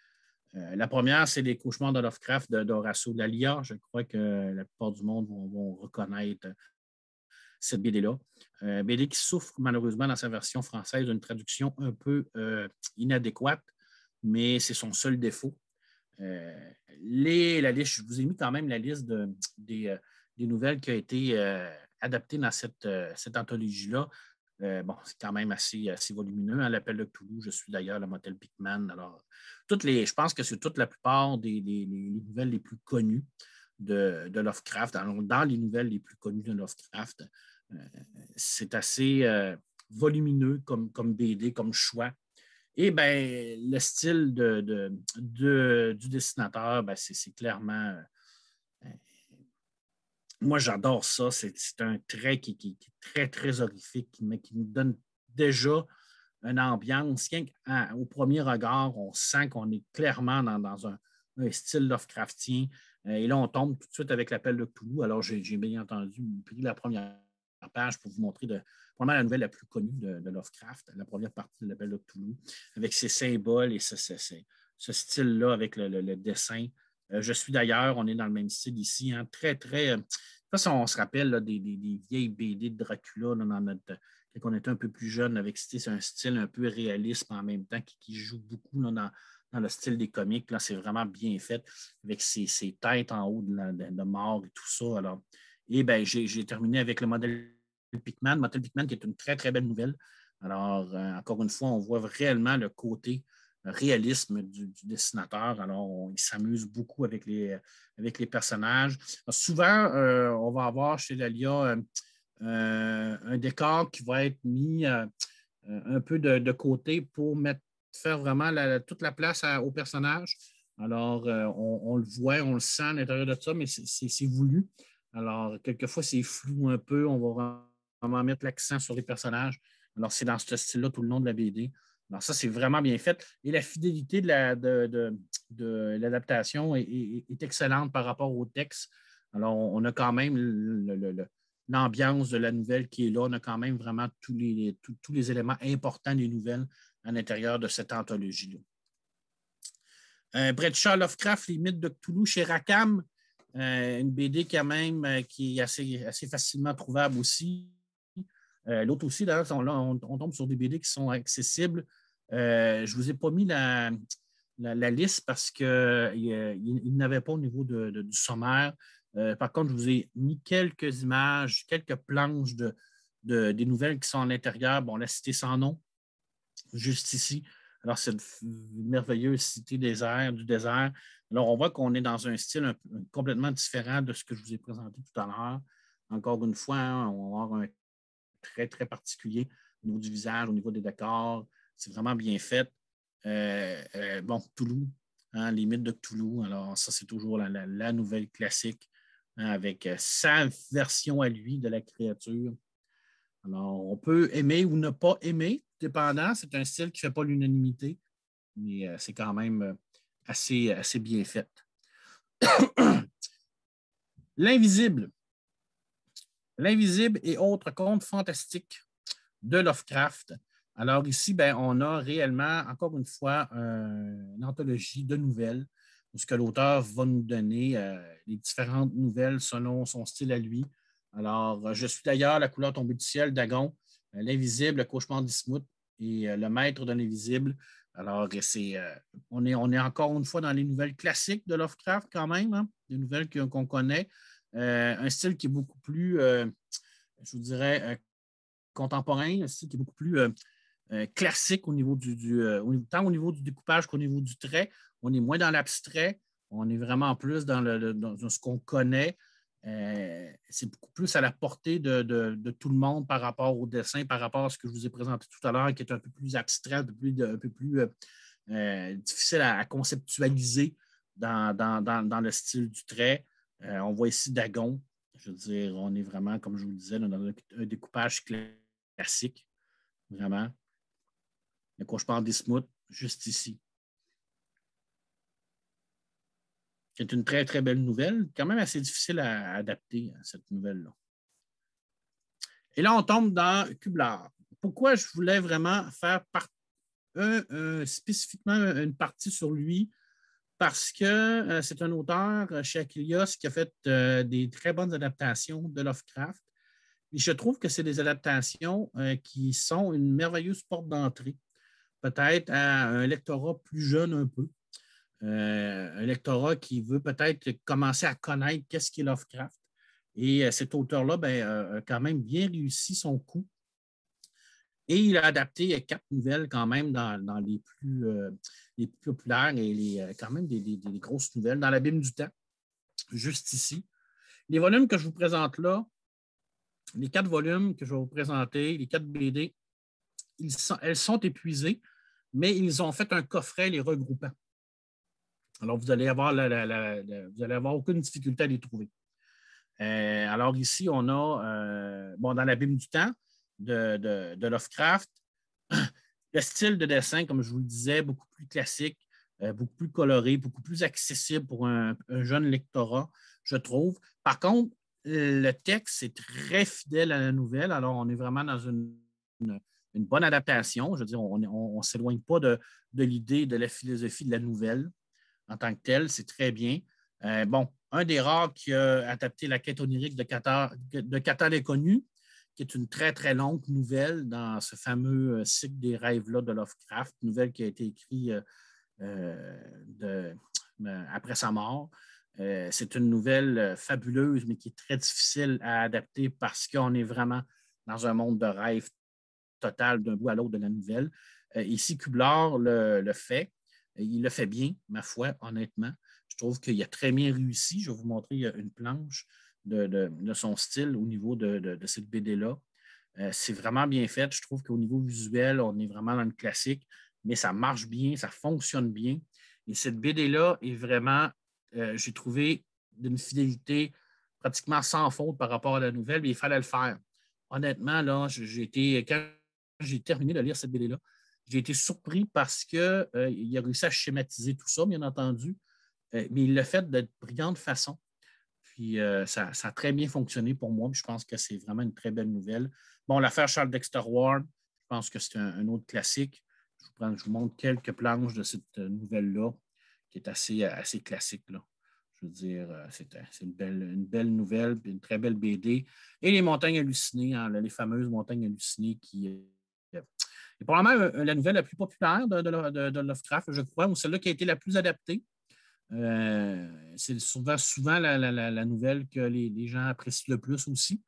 La première, c'est Les Cauchemars de Lovecraft d'Horacio Dalia. Je crois que la plupart du monde vont reconnaître cette BD-là. BD qui souffre malheureusement dans sa version française d'une traduction un peu inadéquate, mais c'est son seul défaut. La liste, je vous ai mis quand même la liste des nouvelles qui ont été adaptées dans cette anthologie-là. Bon, c'est quand même assez volumineux. Hein, L'Appel de Cthulhu, je suis d'ailleurs le Motel Pickman. Alors, je pense que c'est toute la plupart des nouvelles les plus connues de Lovecraft. Dans les nouvelles les plus connues de Lovecraft, c'est assez volumineux comme BD, comme choix. Et ben, le style du dessinateur, ben, c'est clairement. Moi, j'adore ça. C'est un trait qui est très, très horrifique, mais qui nous donne déjà une ambiance. Au premier regard, on sent qu'on est clairement dans un style Lovecraftien. Et là, on tombe tout de suite avec l'appel de Cthulhu. Alors, j'ai bien entendu pris la première page pour vous montrer probablement la nouvelle la plus connue de Lovecraft, la première partie de l'appel de Cthulhu, avec ses symboles et ce style-là avec le dessin. Je suis d'ailleurs, on est dans le même style ici, hein, très, très. Ça, on se rappelle là, des vieilles BD de Dracula là, quand on était un peu plus jeune, avec c'est un style un peu réaliste, mais en même temps qui joue beaucoup là, dans le style des comics. Là, c'est vraiment bien fait, avec ses têtes en haut de mort et tout ça. Alors, et ben, j'ai terminé avec le modèle Pickman. Modèle Pickman qui est une très, très belle nouvelle. Alors, encore une fois, on voit réellement le côté réalisme du dessinateur. Alors, il s'amuse beaucoup avec les personnages. Alors, souvent, on va avoir chez Dalia un décor qui va être mis un peu de côté pour faire vraiment toute la place aux personnages. Alors, on le voit, on le sent à l'intérieur de ça, mais c'est voulu. Alors, quelquefois, c'est flou un peu. On va vraiment mettre l'accent sur les personnages. Alors, c'est dans ce style-là tout le long de la BD. Alors, ça, c'est vraiment bien fait. Et la fidélité de l'adaptation est excellente par rapport au texte. Alors, on a quand même l'ambiance de la nouvelle qui est là. On a quand même vraiment tous les éléments importants des nouvelles à l'intérieur de cette anthologie-là. Bradshaw Lovecraft, Les mythes de Cthulhu chez Rackham, une BD quand même qui est assez facilement trouvable aussi. L'autre aussi, d'ailleurs, on tombe sur des BD qui sont accessibles. Je ne vous ai pas mis la liste parce qu'il n'avait pas au niveau du sommaire. Par contre, je vous ai mis quelques images, quelques planches des nouvelles qui sont à l'intérieur. Bon, la cité sans nom, juste ici. Alors, cette merveilleuse cité du désert. Alors, on voit qu'on est dans un style complètement différent de ce que je vous ai présenté tout à l'heure. Encore une fois, hein, on va avoir un très, très particulier au niveau du visage, au niveau des décors. C'est vraiment bien fait. Bon, Cthulhu, hein, les mythes de Cthulhu. Alors, ça, c'est toujours la nouvelle classique hein, avec sa version à lui de la créature. Alors, on peut aimer ou ne pas aimer, dépendant. C'est un style qui ne fait pas l'unanimité, mais c'est quand même assez bien fait. L'invisible. L'invisible et autres contes fantastiques de Lovecraft. Alors ici, ben, on a réellement, encore une fois, une anthologie de nouvelles où ce que l'auteur va nous donner les différentes nouvelles selon son style à lui. Alors, je suis d'ailleurs La couleur tombée du ciel, Dagon, L'Invisible, Le cauchemar d'Ismouth et Le maître de l'Invisible. Alors, on est encore une fois dans les nouvelles classiques de Lovecraft quand même, hein, des nouvelles qu'on connaît. Un style qui est beaucoup plus, je vous dirais, contemporain, un style qui est beaucoup plus classique au niveau tant au niveau du découpage qu'au niveau du trait. On est moins dans l'abstrait, on est vraiment plus dans ce qu'on connaît. C'est beaucoup plus à la portée de tout le monde par rapport au dessin, par rapport à ce que je vous ai présenté tout à l'heure, qui est un peu plus abstrait, un peu plus difficile à conceptualiser dans le style du trait. On voit ici Dagon. Je veux dire, on est vraiment, comme je vous le disais, dans un découpage classique, vraiment. Le cauchemar d'Ismouth, juste ici. C'est une très, très belle nouvelle, quand même assez difficile à adapter à cette nouvelle-là. Et là, on tombe dans Kublar. Pourquoi je voulais vraiment faire spécifiquement une partie sur lui? Parce que c'est un auteur chez Achillios qui a fait des très bonnes adaptations de Lovecraft. Et je trouve que c'est des adaptations qui sont une merveilleuse porte d'entrée, peut-être à un lectorat plus jeune un peu, un lectorat qui veut peut-être commencer à connaître qu'est-ce qu'est Lovecraft. Et cet auteur-là a quand même bien réussi son coup. Et il a adapté 4 nouvelles quand même dans les plus populaires et quand même des grosses nouvelles dans l'abîme du temps, juste ici. Les volumes que je vous présente là, les 4 volumes que je vais vous présenter, les 4 BD, elles sont épuisées, mais ils ont fait un coffret les regroupant. Alors, vous allez avoir, vous allez avoir aucune difficulté à les trouver. Alors, ici, on a, dans l'abîme du temps de Lovecraft, le style de dessin, comme je vous le disais, beaucoup plus classique, beaucoup plus coloré, beaucoup plus accessible pour un jeune lectorat, je trouve. Par contre, le texte est très fidèle à la nouvelle. Alors, on est vraiment dans une bonne adaptation. Je veux dire, on ne s'éloigne pas de l'idée, de la philosophie de la nouvelle en tant que telle. C'est très bien. Bon, un des rares qui a adapté la quête onirique de Cthulhu l'inconnu, qui est une très, très longue nouvelle dans ce fameux cycle des rêves-là de Lovecraft, nouvelle qui a été écrite après sa mort. C'est une nouvelle fabuleuse, mais qui est très difficile à adapter parce qu'on est vraiment dans un monde de rêve total d'un bout à l'autre de la nouvelle. Ici, Kublar le fait. Il le fait bien, ma foi, honnêtement. Je trouve qu'il a très bien réussi. Je vais vous montrer une planche de son style au niveau de cette BD-là. C'est vraiment bien fait. Je trouve qu'au niveau visuel, on est vraiment dans le classique, mais ça marche bien, ça fonctionne bien. Et cette BD-là est vraiment, j'ai trouvé d'une fidélité pratiquement sans faute par rapport à la nouvelle, mais il fallait le faire. Honnêtement, là, quand j'ai terminé de lire cette BD-là, j'ai été surpris parce qu'il a réussi à schématiser tout ça, bien entendu, mais il l'a fait de brillante façon. Puis ça a très bien fonctionné pour moi. Puis je pense que c'est vraiment une très belle nouvelle. Bon, l'affaire Charles Dexter Ward, je pense que c'est un autre classique. Je vous montre quelques planches de cette nouvelle-là, qui est assez classique, là. Je veux dire, c'est une belle nouvelle, puis une très belle BD. Et les montagnes hallucinées, hein, les fameuses montagnes hallucinées qui est probablement la nouvelle la plus populaire de Lovecraft, je crois, ou celle-là qui a été la plus adaptée. C'est souvent la nouvelle que les gens apprécient le plus aussi.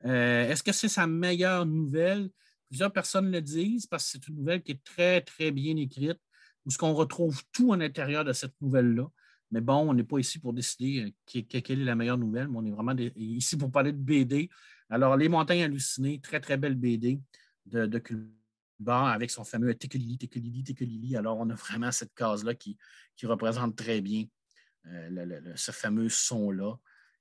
Est-ce que c'est sa meilleure nouvelle? Plusieurs personnes le disent parce que c'est une nouvelle qui est très, très bien écrite, où ce qu'on retrouve tout à l'intérieur de cette nouvelle-là. Mais bon, on n'est pas ici pour décider quelle est la meilleure nouvelle, mais on est vraiment ici pour parler de BD. Alors, Les Montagnes hallucinées, très, très belle BD de Culbar avec son fameux Tekelili, Tekelili, Tekelili. Alors, on a vraiment cette case-là qui représente très bien ce fameux son-là.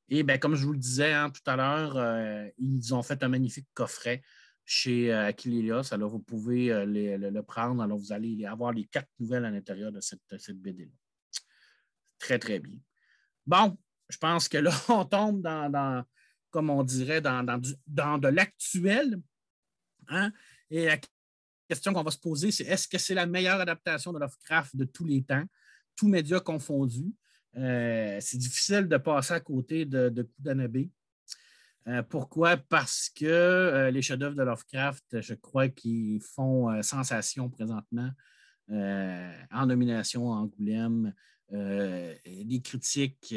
Et bien, comme je vous le disais hein, tout à l'heure, ils ont fait un magnifique coffret chez Achilles. Alors, vous pouvez le prendre. Alors, vous allez avoir les 4 nouvelles à l'intérieur de cette BD-là. Très, très bien. Bon, je pense que là, on tombe comme on dirait, dans de l'actuel. Hein? Et la question qu'on va se poser, c'est est-ce que c'est la meilleure adaptation de Lovecraft de tous les temps, tous médias confondus? C'est difficile de passer à côté de Kudanabé. Pourquoi? Parce que les chefs-d'œuvre de Lovecraft, je crois qu'ils font sensation présentement en nomination à Angoulême. Des critiques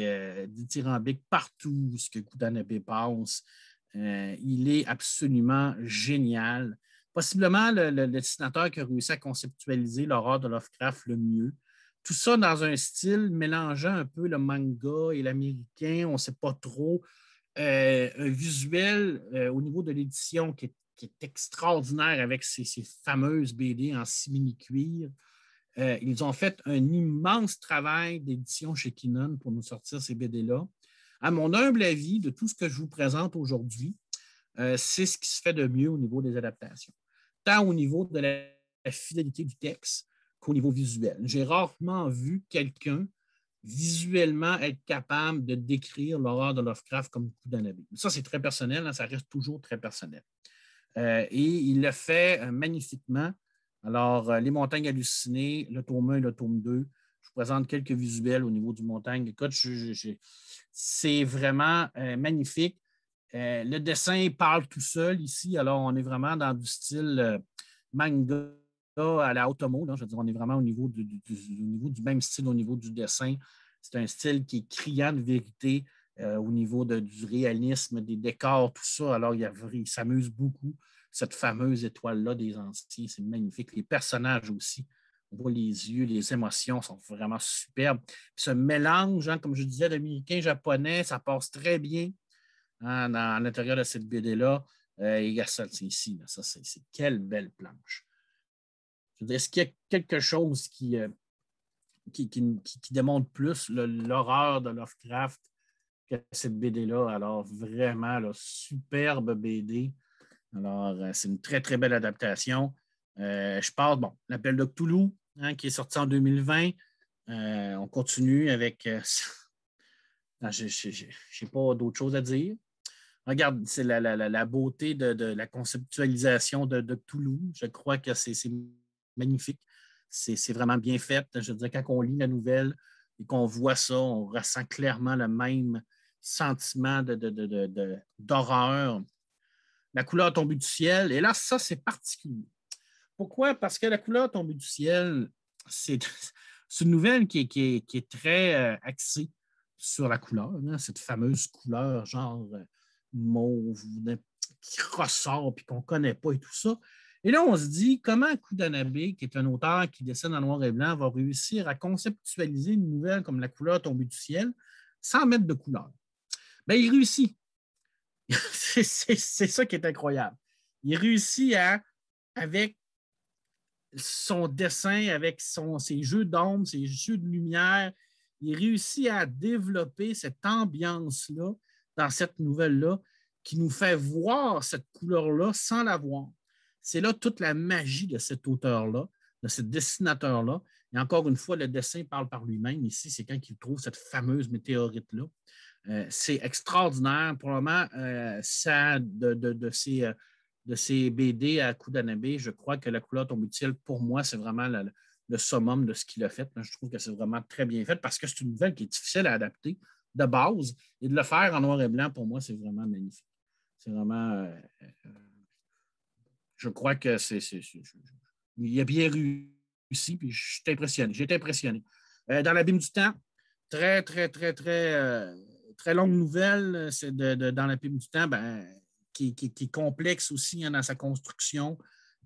dithyrambiques partout ce que Kudanabé passe. Il est absolument génial. Possiblement le dessinateur qui a réussi à conceptualiser l'horreur de Lovecraft le mieux. Tout ça dans un style mélangeant un peu le manga et l'américain, on ne sait pas trop. Un visuel au niveau de l'édition qui est extraordinaire avec ces fameuses BD en simili-cuir. Ils ont fait un immense travail d'édition chez Kinon pour nous sortir ces BD-là. À mon humble avis, de tout ce que je vous présente aujourd'hui, c'est ce qui se fait de mieux au niveau des adaptations, tant au niveau de la fidélité du texte qu'au niveau visuel. J'ai rarement vu quelqu'un visuellement être capable de décrire l'horreur de Lovecraft comme coup d'année. Ça, c'est très personnel, hein, ça reste toujours très personnel. Et il le fait magnifiquement. Alors, Les Montagnes hallucinées, le tome 1 et le tome 2, je vous présente quelques visuels au niveau du montagne. Écoute, c'est vraiment magnifique. Le dessin parle tout seul ici. Alors, on est vraiment dans du style manga à la Otomo. Là. Je veux dire, on est vraiment au niveau au niveau du même style au niveau du dessin. C'est un style qui est criant de vérité au niveau du réalisme, des décors, tout ça. Alors, il s'amuse beaucoup. Cette fameuse étoile-là des Anciens, c'est magnifique. Les personnages aussi. On voit les yeux, les émotions sont vraiment superbes. Puis ce mélange, hein, comme je disais, d'américain-japonais, ça passe très bien hein, à l'intérieur de cette BD-là. Il y a ça ici. Là, ça, c'est quelle belle planche. Je veux dire, est-ce qu'il y a quelque chose qui démontre plus l'horreur de Lovecraft que cette BD-là? Alors, vraiment, là, superbe BD. Alors, c'est une très, très belle adaptation. Je parle, bon, L'Appel de Cthulhu, hein, qui est sorti en 2020. On continue avec. Je n'ai pas d'autre chose à dire. Regarde, c'est la beauté de la conceptualisation de Cthulhu. Je crois que c'est magnifique. C'est vraiment bien fait. Je veux dire, quand on lit la nouvelle et qu'on voit ça, on ressent clairement le même sentiment d'horreur. La couleur tombée du ciel. Et là, ça, c'est particulier. Pourquoi? Parce que la couleur tombée du ciel, c'est une nouvelle qui est très axée sur la couleur, hein, cette fameuse couleur genre mauve qui ressort puis qu'on ne connaît pas et tout ça. Et là, on se dit comment Kudanabe, qui est un auteur qui dessine en noir et blanc, va réussir à conceptualiser une nouvelle comme la couleur tombée du ciel sans mettre de couleur. Bien, il réussit. c'est ça qui est incroyable. Il réussit avec son dessin, avec ses jeux d'ombre, ses jeux de lumière, il réussit à développer cette ambiance-là dans cette nouvelle-là qui nous fait voir cette couleur-là sans la voir. C'est là toute la magie de cet auteur-là, de ce dessinateur-là. Et encore une fois, le dessin parle par lui-même. Ici, c'est quand il trouve cette fameuse météorite-là. C'est extraordinaire. Probablement, ça, de ces BD à Kudanabe, je crois que La couleur tombée du ciel, pour moi, c'est vraiment le summum de ce qu'il a fait. Je trouve que c'est vraiment très bien fait parce que c'est une nouvelle qui est difficile à adapter de base et de le faire en noir et blanc, pour moi, c'est vraiment magnifique. C'est vraiment. Je crois que il a bien réussi, puis je suis impressionné. J'ai été impressionné. Dans l'abîme du temps, très, très, très, très, très longue nouvelle. C'est dans l'abîme du temps, qui est complexe aussi hein, dans sa construction.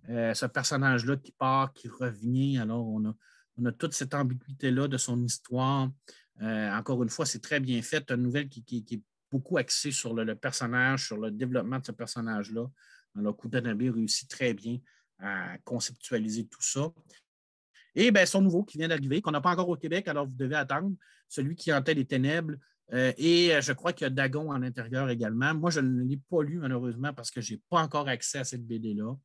Ce personnage-là qui part, qui revient. Alors, on a toute cette ambiguïté-là de son histoire. Encore une fois, c'est très bien fait. Une nouvelle qui est beaucoup axée sur le personnage, sur le développement de ce personnage-là. Alors, Kudanabe réussit très bien à conceptualiser tout ça. Et bien, son nouveau qui vient d'arriver, qu'on n'a pas encore au Québec, alors vous devez attendre, celui qui hantait les ténèbres. Et je crois qu'il y a Dagon à l'intérieur également. Moi, je ne l'ai pas lu, malheureusement, parce que je n'ai pas encore accès à cette BD-là.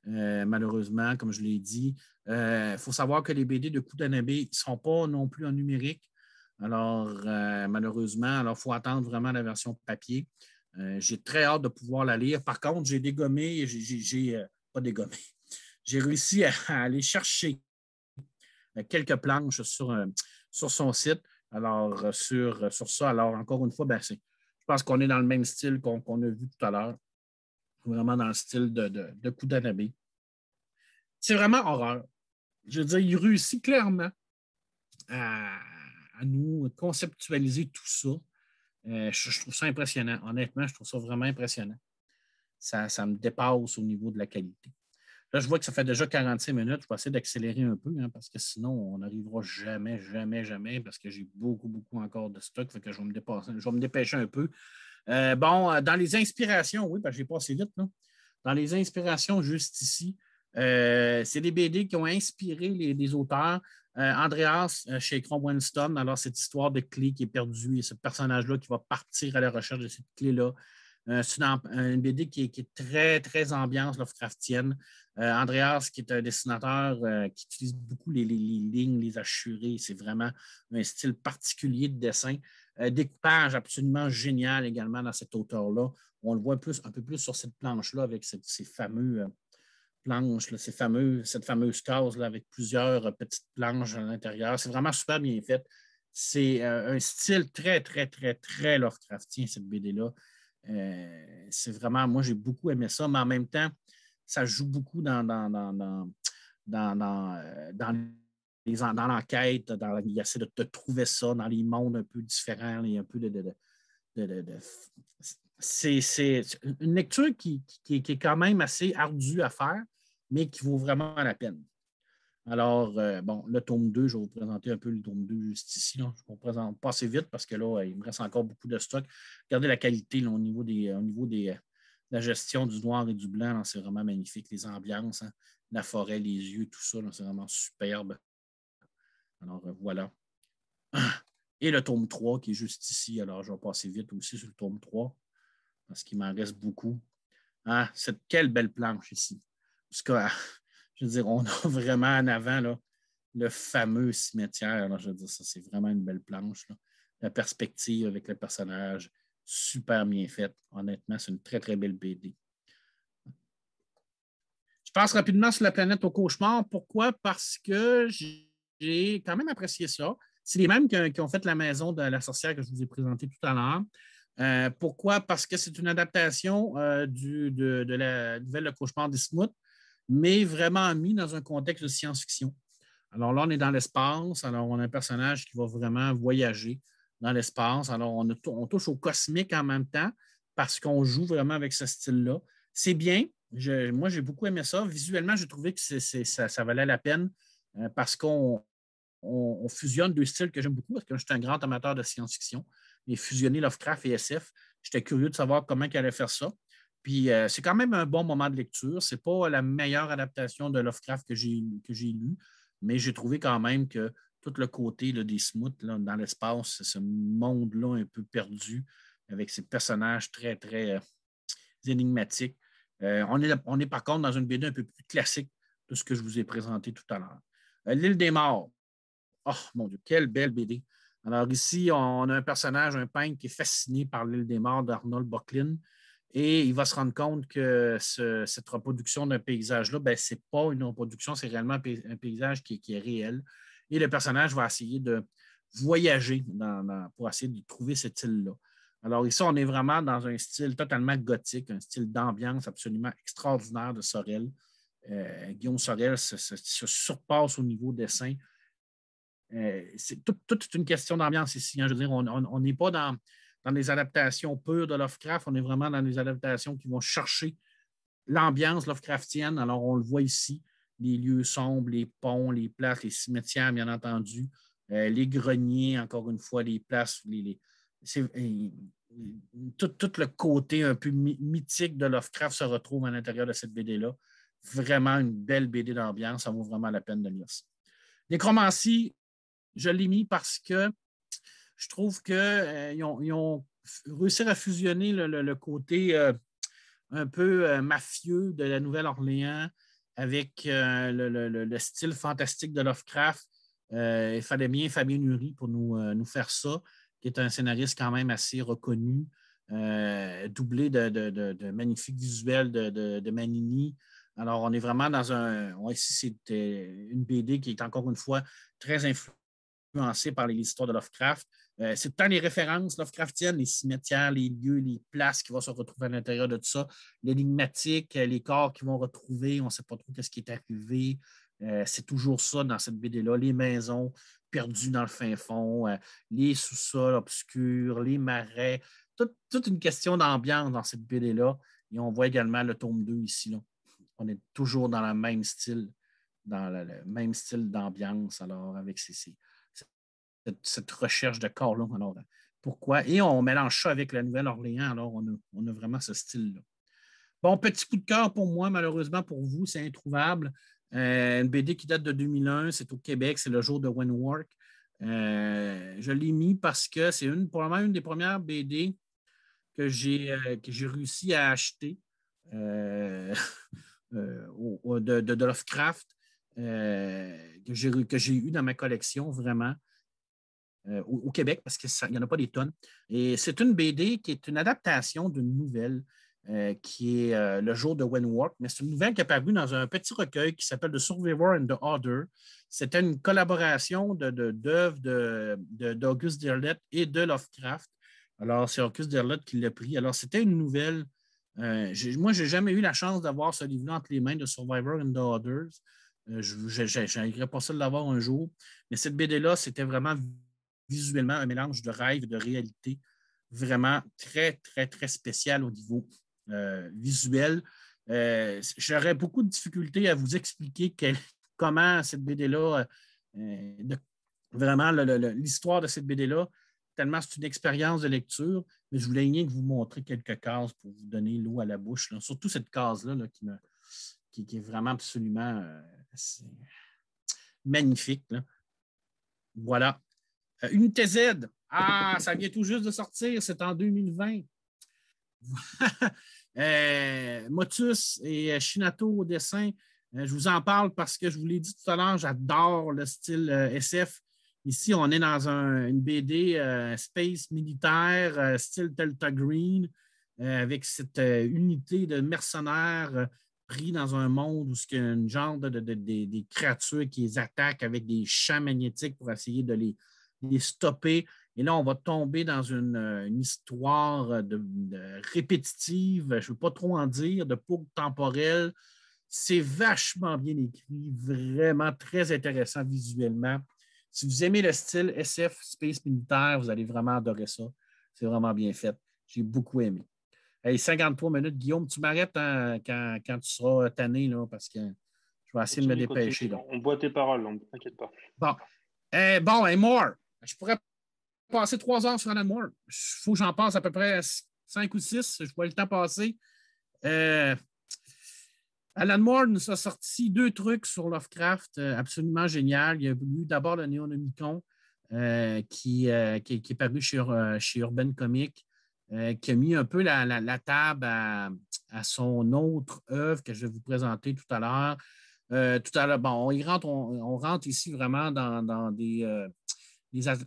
Malheureusement, comme je l'ai dit. Il faut savoir que les BD de Kudanabe ne sont pas non plus en numérique. Alors, malheureusement, il faut attendre vraiment la version papier. J'ai très hâte de pouvoir la lire. Par contre, j'ai dégommé, pas dégommé, j'ai réussi à aller chercher quelques planches sur son site. Alors, sur ça, alors encore une fois, je pense qu'on est dans le même style qu'on a vu tout à l'heure. Vraiment dans le style de Kudanabe. C'est vraiment horreur. Je veux dire, il réussit clairement à nous conceptualiser tout ça. Je trouve ça impressionnant. Honnêtement, je trouve ça vraiment impressionnant. Ça me dépasse au niveau de la qualité. Là, je vois que ça fait déjà 45 minutes. Je vais essayer d'accélérer un peu hein, parce que sinon, on n'arrivera jamais, jamais, jamais parce que j'ai beaucoup, beaucoup encore de stock. Fait que je vais me dépêcher un peu. Dans les inspirations, oui, parce que j'ai passé vite. Là. Dans les inspirations, juste ici, C'est des BD qui ont inspiré les auteurs. Andreas chez Chrome Winston, alors cette histoire de clé qui est perdue et ce personnage-là qui va partir à la recherche de cette clé-là. C'est une BD qui est très, très ambiance Lovecraftienne. Andreas, qui est un dessinateur qui utilise beaucoup les lignes, les hachurés. C'est vraiment un style particulier de dessin. Découpage absolument génial également dans cet auteur-là. On le voit un peu plus sur cette planche-là avec ces fameux planches, là, cette fameuse case là, avec plusieurs petites planches à l'intérieur. C'est vraiment super bien fait. C'est un style très, très, très, très Lovecraftien, cette BD-là. C'est vraiment, moi, j'ai beaucoup aimé ça, mais en même temps, ça joue beaucoup dans l'enquête, il essaie de trouver ça dans les mondes un peu différents, et un peu de c'est une lecture qui est quand même assez ardue à faire, mais qui vaut vraiment la peine. Alors, bon, le tome 2, je vais vous présenter un peu le tome 2 juste ici. Là. Je vais vous présente pas assez vite parce que là, il me reste encore beaucoup de stock. Regardez la qualité là, au niveau de la gestion du noir et du blanc, c'est vraiment magnifique. Les ambiances, hein, la forêt, les yeux, tout ça, c'est vraiment superbe. Alors, voilà. Et le tome 3 qui est juste ici. Alors, je vais passer vite aussi sur le tome 3 parce qu'il m'en reste beaucoup. Ah, quelle belle planche ici. Parce que, je veux dire, on a vraiment en avant là, le fameux cimetière. Là, je veux dire, ça, c'est vraiment une belle planche. Là. La perspective avec le personnage, super bien faite. Honnêtement, c'est une très, très belle BD. Je passe rapidement sur la planète au cauchemar. Pourquoi? Parce que j'ai quand même apprécié ça. C'est les mêmes qui ont fait la maison de la sorcière que je vous ai présentée tout à l'heure. Pourquoi? Parce que c'est une adaptation de la nouvelle Le Cauchemar d'Ismouth, mais vraiment mis dans un contexte de science-fiction. Alors là, on est dans l'espace. Alors, on a un personnage qui va vraiment voyager dans l'espace. Alors, on touche au cosmique en même temps parce qu'on joue vraiment avec ce style-là. C'est bien. Moi, j'ai beaucoup aimé ça. Visuellement, j'ai trouvé que ça valait la peine parce qu'on fusionne deux styles que j'aime beaucoup parce que je suis un grand amateur de science-fiction. Et fusionner Lovecraft et SF, j'étais curieux de savoir comment il allait faire ça. Puis c'est quand même un bon moment de lecture. C'est pas la meilleure adaptation de Lovecraft que j'ai lue, mais j'ai trouvé quand même que tout le côté là, des Smouts dans l'espace, ce monde-là un peu perdu, avec ces personnages très, très énigmatiques. On est par contre dans une BD un peu plus classique de ce que je vous ai présenté tout à l'heure. L'île des morts. Oh mon Dieu, quelle belle BD. Alors ici, on a un personnage, un peintre qui est fasciné par l'île des morts d'Arnold Böcklin. Et il va se rendre compte que cette reproduction d'un paysage-là, ben, ce n'est pas une reproduction, c'est réellement un paysage qui est réel. Et le personnage va essayer de voyager pour essayer de trouver cette île-là. Alors ici, on est vraiment dans un style totalement gothique, un style d'ambiance absolument extraordinaire de Sorel. Guillaume Sorel se surpasse au niveau dessin. C'est toute une question d'ambiance ici. Hein. Je veux dire, on n'est pas dans des adaptations pures de Lovecraft, on est vraiment dans des adaptations qui vont chercher l'ambiance Lovecraftienne. Alors, on le voit ici, les lieux sombres, les ponts, les places, les cimetières, bien entendu, les greniers, encore une fois, les places, tout le côté un peu mythique de Lovecraft se retrouve à l'intérieur de cette BD-là. Vraiment une belle BD d'ambiance, ça vaut vraiment la peine de lire ça. Nécromancie, je l'ai mis parce que je trouve qu'ils ont réussi à fusionner le côté un peu mafieux de la Nouvelle-Orléans avec le style fantastique de Lovecraft. Il fallait bien Fabien Nury pour nous faire ça, qui est un scénariste quand même assez reconnu, doublé de magnifiques visuels de Manini. Alors, on est vraiment dans un. Ouais, ici, c'est une BD qui est encore une fois très influencée par les histoires de Lovecraft. C'est tant les références Lovecraftiennes, les cimetières, les lieux, les places qui vont se retrouver à l'intérieur de tout ça, l'énigmatique, les corps qui vont retrouver, on ne sait pas trop ce qui est arrivé. C'est toujours ça dans cette BD-là, les maisons perdues dans le fin fond, les sous-sols obscurs, les marais, toute une question d'ambiance dans cette BD-là. Et on voit également le tome 2 ici. Là. On est toujours dans le même style, dans le même style d'ambiance, alors avec cette recherche de corps-là. Alors, pourquoi? Et on mélange ça avec la Nouvelle-Orléans, alors on a vraiment ce style-là. Bon, petit coup de cœur pour moi, malheureusement pour vous, c'est introuvable. Une BD qui date de 2001, c'est au Québec, c'est le jour de Wentworth. Je l'ai mis parce que c'est probablement une des premières BD que j'ai réussi à acheter euh, de Lovecraft, que j'ai eu dans ma collection vraiment. Au Québec, parce qu'il n'y en a pas des tonnes. Et c'est une BD qui est une adaptation d'une nouvelle qui est Le jour de Wentworth, mais c'est une nouvelle qui est apparue dans un petit recueil qui s'appelle The Survivor and the Other. C'était une collaboration d'œuvres d'Auguste Derleth et de Lovecraft. Alors, c'est Auguste Derleth qui l'a pris. Alors, c'était une nouvelle. Moi, je n'ai jamais eu la chance d'avoir ce livre-là entre les mains de Survivor and the Others. Je n'aimerais pas ça de l'avoir un jour. Mais cette BD-là, c'était vraiment visuellement un mélange de rêve et de réalité vraiment très, très, très spécial au niveau visuel. J'aurais beaucoup de difficultés à vous expliquer comment cette BD-là, vraiment l'histoire de cette BD-là, tellement c'est une expérience de lecture, mais je voulais rien que vous montrer quelques cases pour vous donner l'eau à la bouche. Là. Surtout cette case-là qui est vraiment absolument magnifique. Là. Voilà. Unité Z. Ah, ça vient tout juste de sortir, c'est en 2020. Motus et Shinato au dessin. Je vous en parle parce que je vous l'ai dit tout à l'heure, j'adore le style SF. Ici, on est dans une BD space militaire, style Delta Green, avec cette unité de mercenaires pris dans un monde où il y a une genre des créatures qui les attaquent avec des champs magnétiques pour essayer de les stopper. Et là, on va tomber dans une histoire répétitive, je ne veux pas trop en dire, de poucle temporelle. C'est vachement bien écrit, vraiment très intéressant visuellement. Si vous aimez le style SF, Space Militaire, vous allez vraiment adorer ça. C'est vraiment bien fait. J'ai beaucoup aimé. Hey, 53 minutes. Guillaume, tu m'arrêtes quand tu seras tanné, là, parce que je vais essayer de me Continue, dépêcher. continue. Là. On boit tes paroles, ne t'inquiète pas. Bon. Bon, et more. Je pourrais passer 3 heures sur Alan Moore. Il faut que j'en passe à peu près 5 ou 6. Je vois le temps passer. Euh, Alan Moore nous a sorti 2 trucs sur Lovecraft absolument génial. Il y a eu d'abord le Néonomicon qui est paru chez Urban Comics, qui a mis un peu la table à son autre œuvre que je vais vous présenter tout à l'heure. Bon, on rentre ici vraiment dans des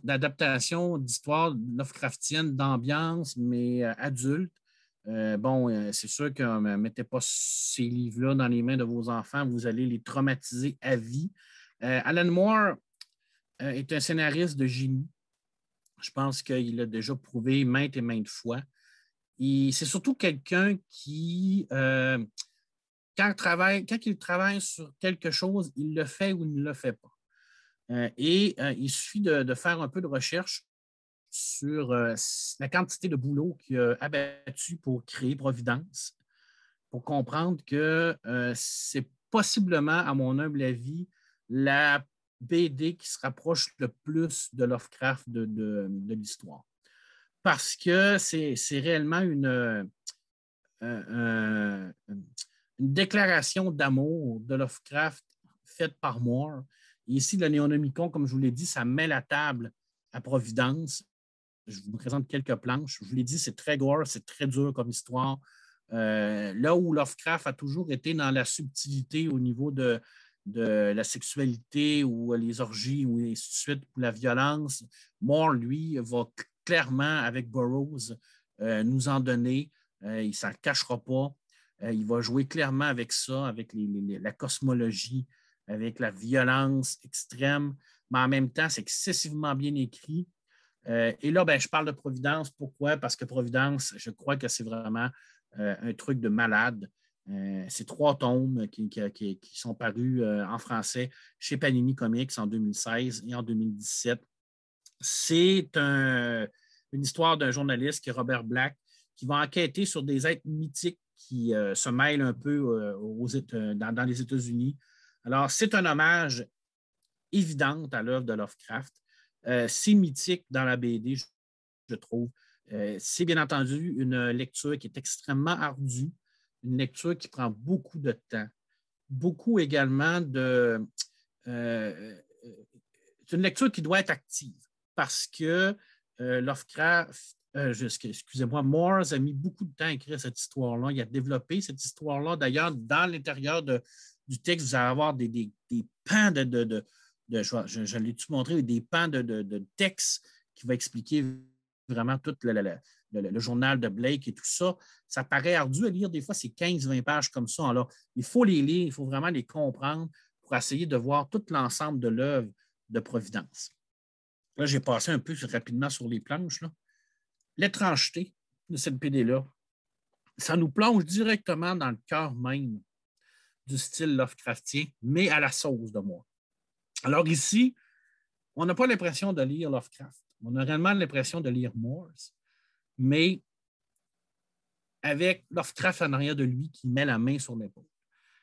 adaptations d'histoires Lovecraftiennes d'ambiance, mais adultes. C'est sûr que ne mettez pas ces livres-là dans les mains de vos enfants, vous allez les traumatiser à vie. Alan Moore est un scénariste de génie. Je pense qu'il l'a déjà prouvé maintes et maintes fois. C'est surtout quelqu'un qui, quand il travaille sur quelque chose, il le fait ou il ne le fait pas. Il suffit de faire un peu de recherche sur la quantité de boulot qu'il a abattu pour créer Providence, pour comprendre que c'est possiblement, à mon humble avis, la BD qui se rapproche le plus de Lovecraft de l'histoire. Parce que c'est réellement une déclaration d'amour de Lovecraft faite par Moore. Et ici, le Néonomicon, comme je vous l'ai dit, ça met la table à Providence. Je vous présente quelques planches. Je vous l'ai dit, c'est très gore, c'est très dur comme histoire. Là où Lovecraft a toujours été dans la subtilité au niveau de la sexualité ou les orgies ou ainsi de suite, ou la violence, Moore, lui, va clairement, avec Burroughs, nous en donner. Il ne s'en cachera pas. Il va jouer clairement avec ça, avec la cosmologie, avec la violence extrême, mais en même temps, c'est excessivement bien écrit. Et là, je parle de Providence. Pourquoi? Parce que Providence, je crois que c'est vraiment un truc de malade. C'est 3 tomes qui sont parus en français chez Panini Comics en 2016 et en 2017. C'est une histoire d'un journaliste qui est Robert Black, qui va enquêter sur des êtres mythiques qui se mêlent un peu dans les États-Unis. Alors, c'est un hommage évident à l'œuvre de Lovecraft. C'est mythique dans la BD, je trouve. C'est bien entendu une lecture qui est extrêmement ardue. une lecture qui prend beaucoup de temps. Beaucoup également de... c'est une lecture qui doit être active parce que Lovecraft, excusez-moi, Moores a mis beaucoup de temps à écrire cette histoire-là. Il a développé cette histoire-là. D'ailleurs, dans l'intérieur du texte, vous allez avoir des pans je l'ai-tu montré, des pans de texte qui va expliquer vraiment tout le journal de Blake et tout ça. Ça paraît ardu à lire. Des fois, c'est 15-20 pages comme ça. Alors, il faut les lire, il faut vraiment les comprendre pour essayer de voir tout l'ensemble de l'œuvre de Providence. Là, j'ai passé un peu rapidement sur les planches. Là. L'étrangeté de cette BD-là, ça nous plonge directement dans le cœur même du style Lovecraftien, mais à la sauce de moi. Alors ici, on n'a pas l'impression de lire Lovecraft. On a réellement l'impression de lire Morse, mais avec Lovecraft en arrière de lui qui met la main sur l'épaule.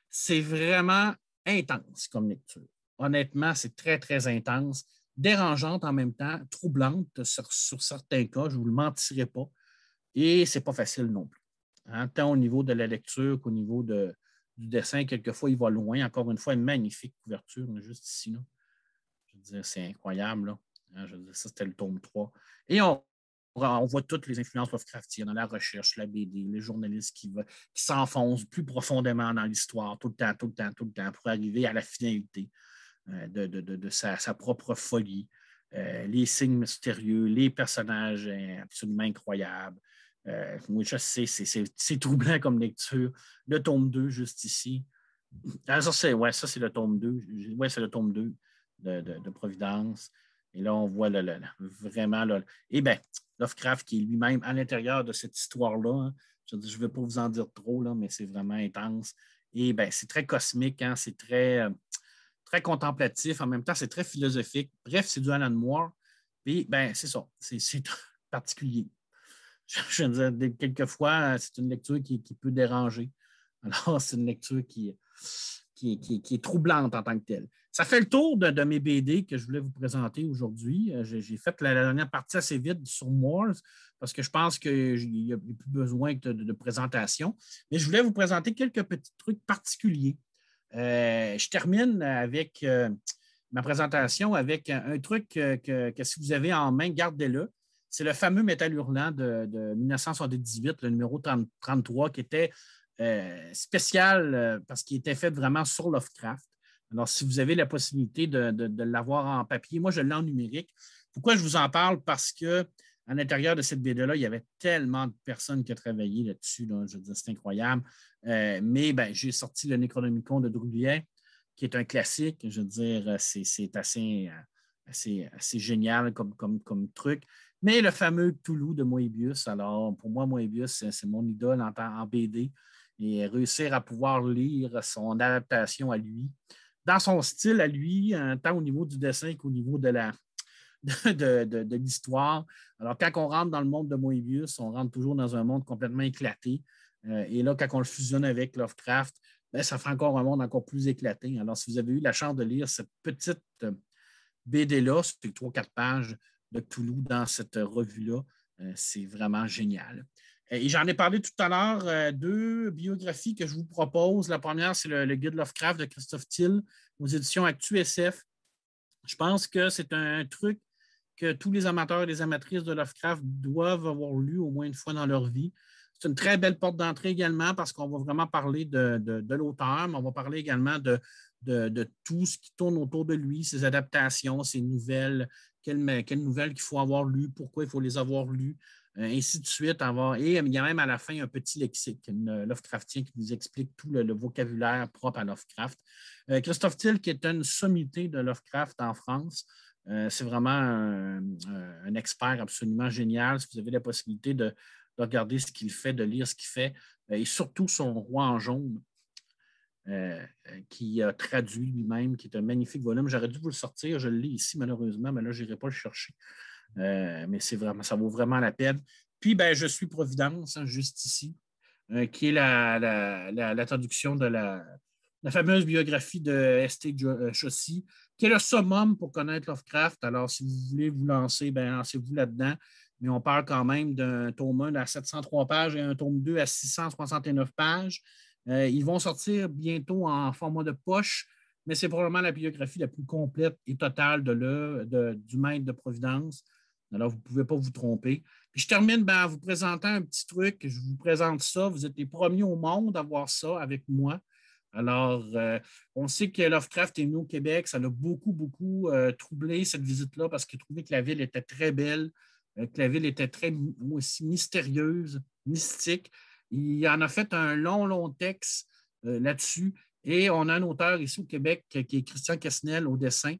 C'est vraiment intense comme lecture. Honnêtement, c'est très, très intense, dérangeante en même temps, troublante sur certains cas, je ne vous le mentirai pas, et ce n'est pas facile non plus. Hein, tant au niveau de la lecture qu'au niveau du dessin, quelquefois, il va loin. Encore une fois, une magnifique couverture, juste ici. Là. Je veux dire, c'est incroyable. Là. Hein, je veux dire, ça, c'était le tome 3. Et on voit toutes les influences Lovecraftiennes dans la recherche, la BD, les journalistes qui s'enfoncent plus profondément dans l'histoire, tout le temps, pour arriver à la finalité de sa propre folie. Les signes mystérieux, les personnages absolument incroyables. Oui, je sais, c'est troublant comme lecture. Le tome 2, juste ici. Ah, ça, c'est le tome 2. Oui, c'est le tome 2 de Providence. Et là, on voit vraiment. Et bien, Lovecraft qui est lui-même à l'intérieur de cette histoire-là. Hein. Je ne vais pas vous en dire trop, là, mais c'est vraiment intense. Et bien, c'est très cosmique, hein, c'est très, très contemplatif. En même temps, c'est très philosophique. Bref, c'est du Alan Moore. Puis, ben, c'est ça. C'est particulier. Je veux dire, quelquefois, c'est une lecture qui peut déranger. Alors, c'est une lecture qui est troublante en tant que telle. Ça fait le tour de mes BD que je voulais vous présenter aujourd'hui. J'ai fait la dernière partie assez vite sur Moore parce que je pense qu'il n'y a plus besoin de présentation. Mais je voulais vous présenter quelques petits trucs particuliers. Je termine avec ma présentation avec un truc que si vous avez en main, gardez-le. C'est le fameux Métal Hurlant de 1978, le numéro 33, qui était spécial parce qu'il était fait vraiment sur Lovecraft. Alors, si vous avez la possibilité de l'avoir en papier, moi, je l'ai en numérique. Pourquoi je vous en parle? Parce que à l'intérieur de cette BD-là, il y avait tellement de personnes qui ont travaillé là-dessus. Là, je veux dire, c'est incroyable. Mais ben, j'ai sorti le Necronomicon de Druillet, qui est un classique. Je veux dire, c'est assez génial comme truc. Mais le fameux Cthulhu de Moebius, alors pour moi, Moebius, c'est mon idole en BD. Et réussir à pouvoir lire son adaptation à lui, dans son style à lui, tant au niveau du dessin qu'au niveau de l'histoire. Alors, quand on rentre dans le monde de Moebius, on rentre toujours dans un monde complètement éclaté. Et là, quand on le fusionne avec Lovecraft, ben, ça fait encore un monde encore plus éclaté. Alors, si vous avez eu la chance de lire cette petite BD-là, c'est 3-4 pages de Cthulhu dans cette revue-là, c'est vraiment génial. Et j'en ai parlé tout à l'heure, 2 biographies que je vous propose. La première, c'est le Guide Lovecraft de Christophe Thill aux éditions Actu SF. Je pense que c'est un truc que tous les amateurs et les amatrices de Lovecraft doivent avoir lu au moins une fois dans leur vie. C'est une très belle porte d'entrée également parce qu'on va vraiment parler de l'auteur, mais on va parler également de tout ce qui tourne autour de lui, ses adaptations, ses nouvelles, quelles nouvelles qu'il faut avoir lues, pourquoi il faut les avoir lues, ainsi de suite. Et il y a même à la fin un petit lexique Lovecraftien qui vous explique tout le vocabulaire propre à Lovecraft. Christophe Thill, qui est une sommité de Lovecraft en France, c'est vraiment un expert absolument génial. Si vous avez la possibilité de regarder ce qu'il fait, de lire ce qu'il fait, et surtout son Roi en jaune, qui a traduit lui-même, qui est un magnifique volume. J'aurais dû vous le sortir, je le lis ici malheureusement, mais là, je n'irai pas le chercher. Mais ça vaut vraiment la peine. Puis, ben, Je suis Providence, hein, juste ici, qui est la traduction de la fameuse biographie de S.T. Chaucy, qui est le summum pour connaître Lovecraft. Alors, si vous voulez vous lancer, ben, lancez-vous là-dedans. mais on parle quand même d'un tome 1 à 703 pages et un tome 2 à 669 pages. Ils vont sortir bientôt en format de poche, mais c'est probablement la biographie la plus complète et totale du maître de Providence. Alors, vous ne pouvez pas vous tromper. Puis je termine en vous présentant un petit truc. Je vous présente ça. Vous êtes les premiers au monde à voir ça avec moi. Alors, on sait que Lovecraft est venu au Québec. Ça l'a beaucoup troublé, cette visite-là, parce qu'il trouvait que la ville était très belle, que la ville était très aussi mystérieuse, mystique. Il en a fait un long texte là-dessus. Et on a un auteur ici au Québec qui est Christian Quesnel au dessin,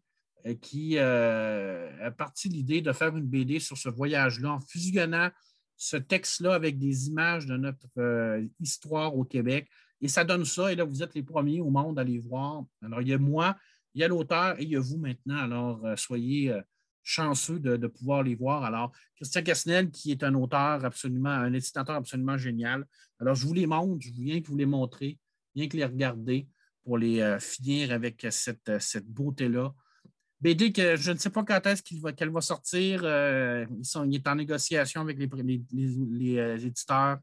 qui a parti l'idée de faire une BD sur ce voyage-là en fusionnant ce texte-là avec des images de notre histoire au Québec. Et ça donne ça. Et là, vous êtes les premiers au monde à les voir. Alors, il y a moi, il y a l'auteur et il y a vous maintenant. Alors, soyez chanceux de pouvoir les voir. Alors, Christian Quesnel, qui est un auteur absolument, un dessinateur absolument génial. Alors, je vous les montre. Je viens que vous les montrer, bien que les regarder pour les finir avec cette beauté-là. BD que je ne sais pas quand est-ce qu'elle va sortir. Il est en négociation avec les éditeurs.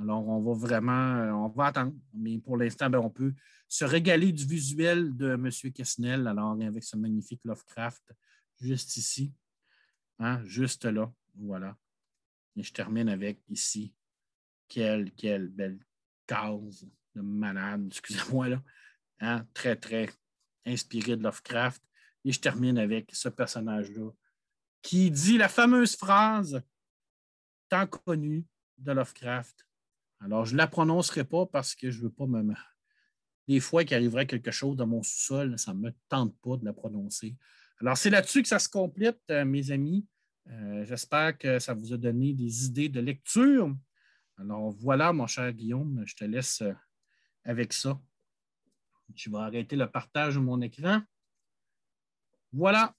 Alors, on va attendre. Mais pour l'instant, on peut se régaler du visuel de M. Quesnel, alors avec ce magnifique Lovecraft juste ici. Hein, juste là. Voilà. Et je termine avec ici. Quelle belle case de malade. Excusez-moi là. Hein, très inspiré de Lovecraft. Et je termine avec ce personnage-là qui dit la fameuse phrase tant connue de Lovecraft. Alors, je ne la prononcerai pas parce que je ne veux pas me. Des fois qu'il arriverait quelque chose dans mon sous-sol, ça ne me tente pas de la prononcer. Alors, c'est là-dessus que ça se complète, mes amis. J'espère que ça vous a donné des idées de lecture. Alors, voilà, mon cher Guillaume, je te laisse avec ça. Je vais arrêter le partage de mon écran. Voilà.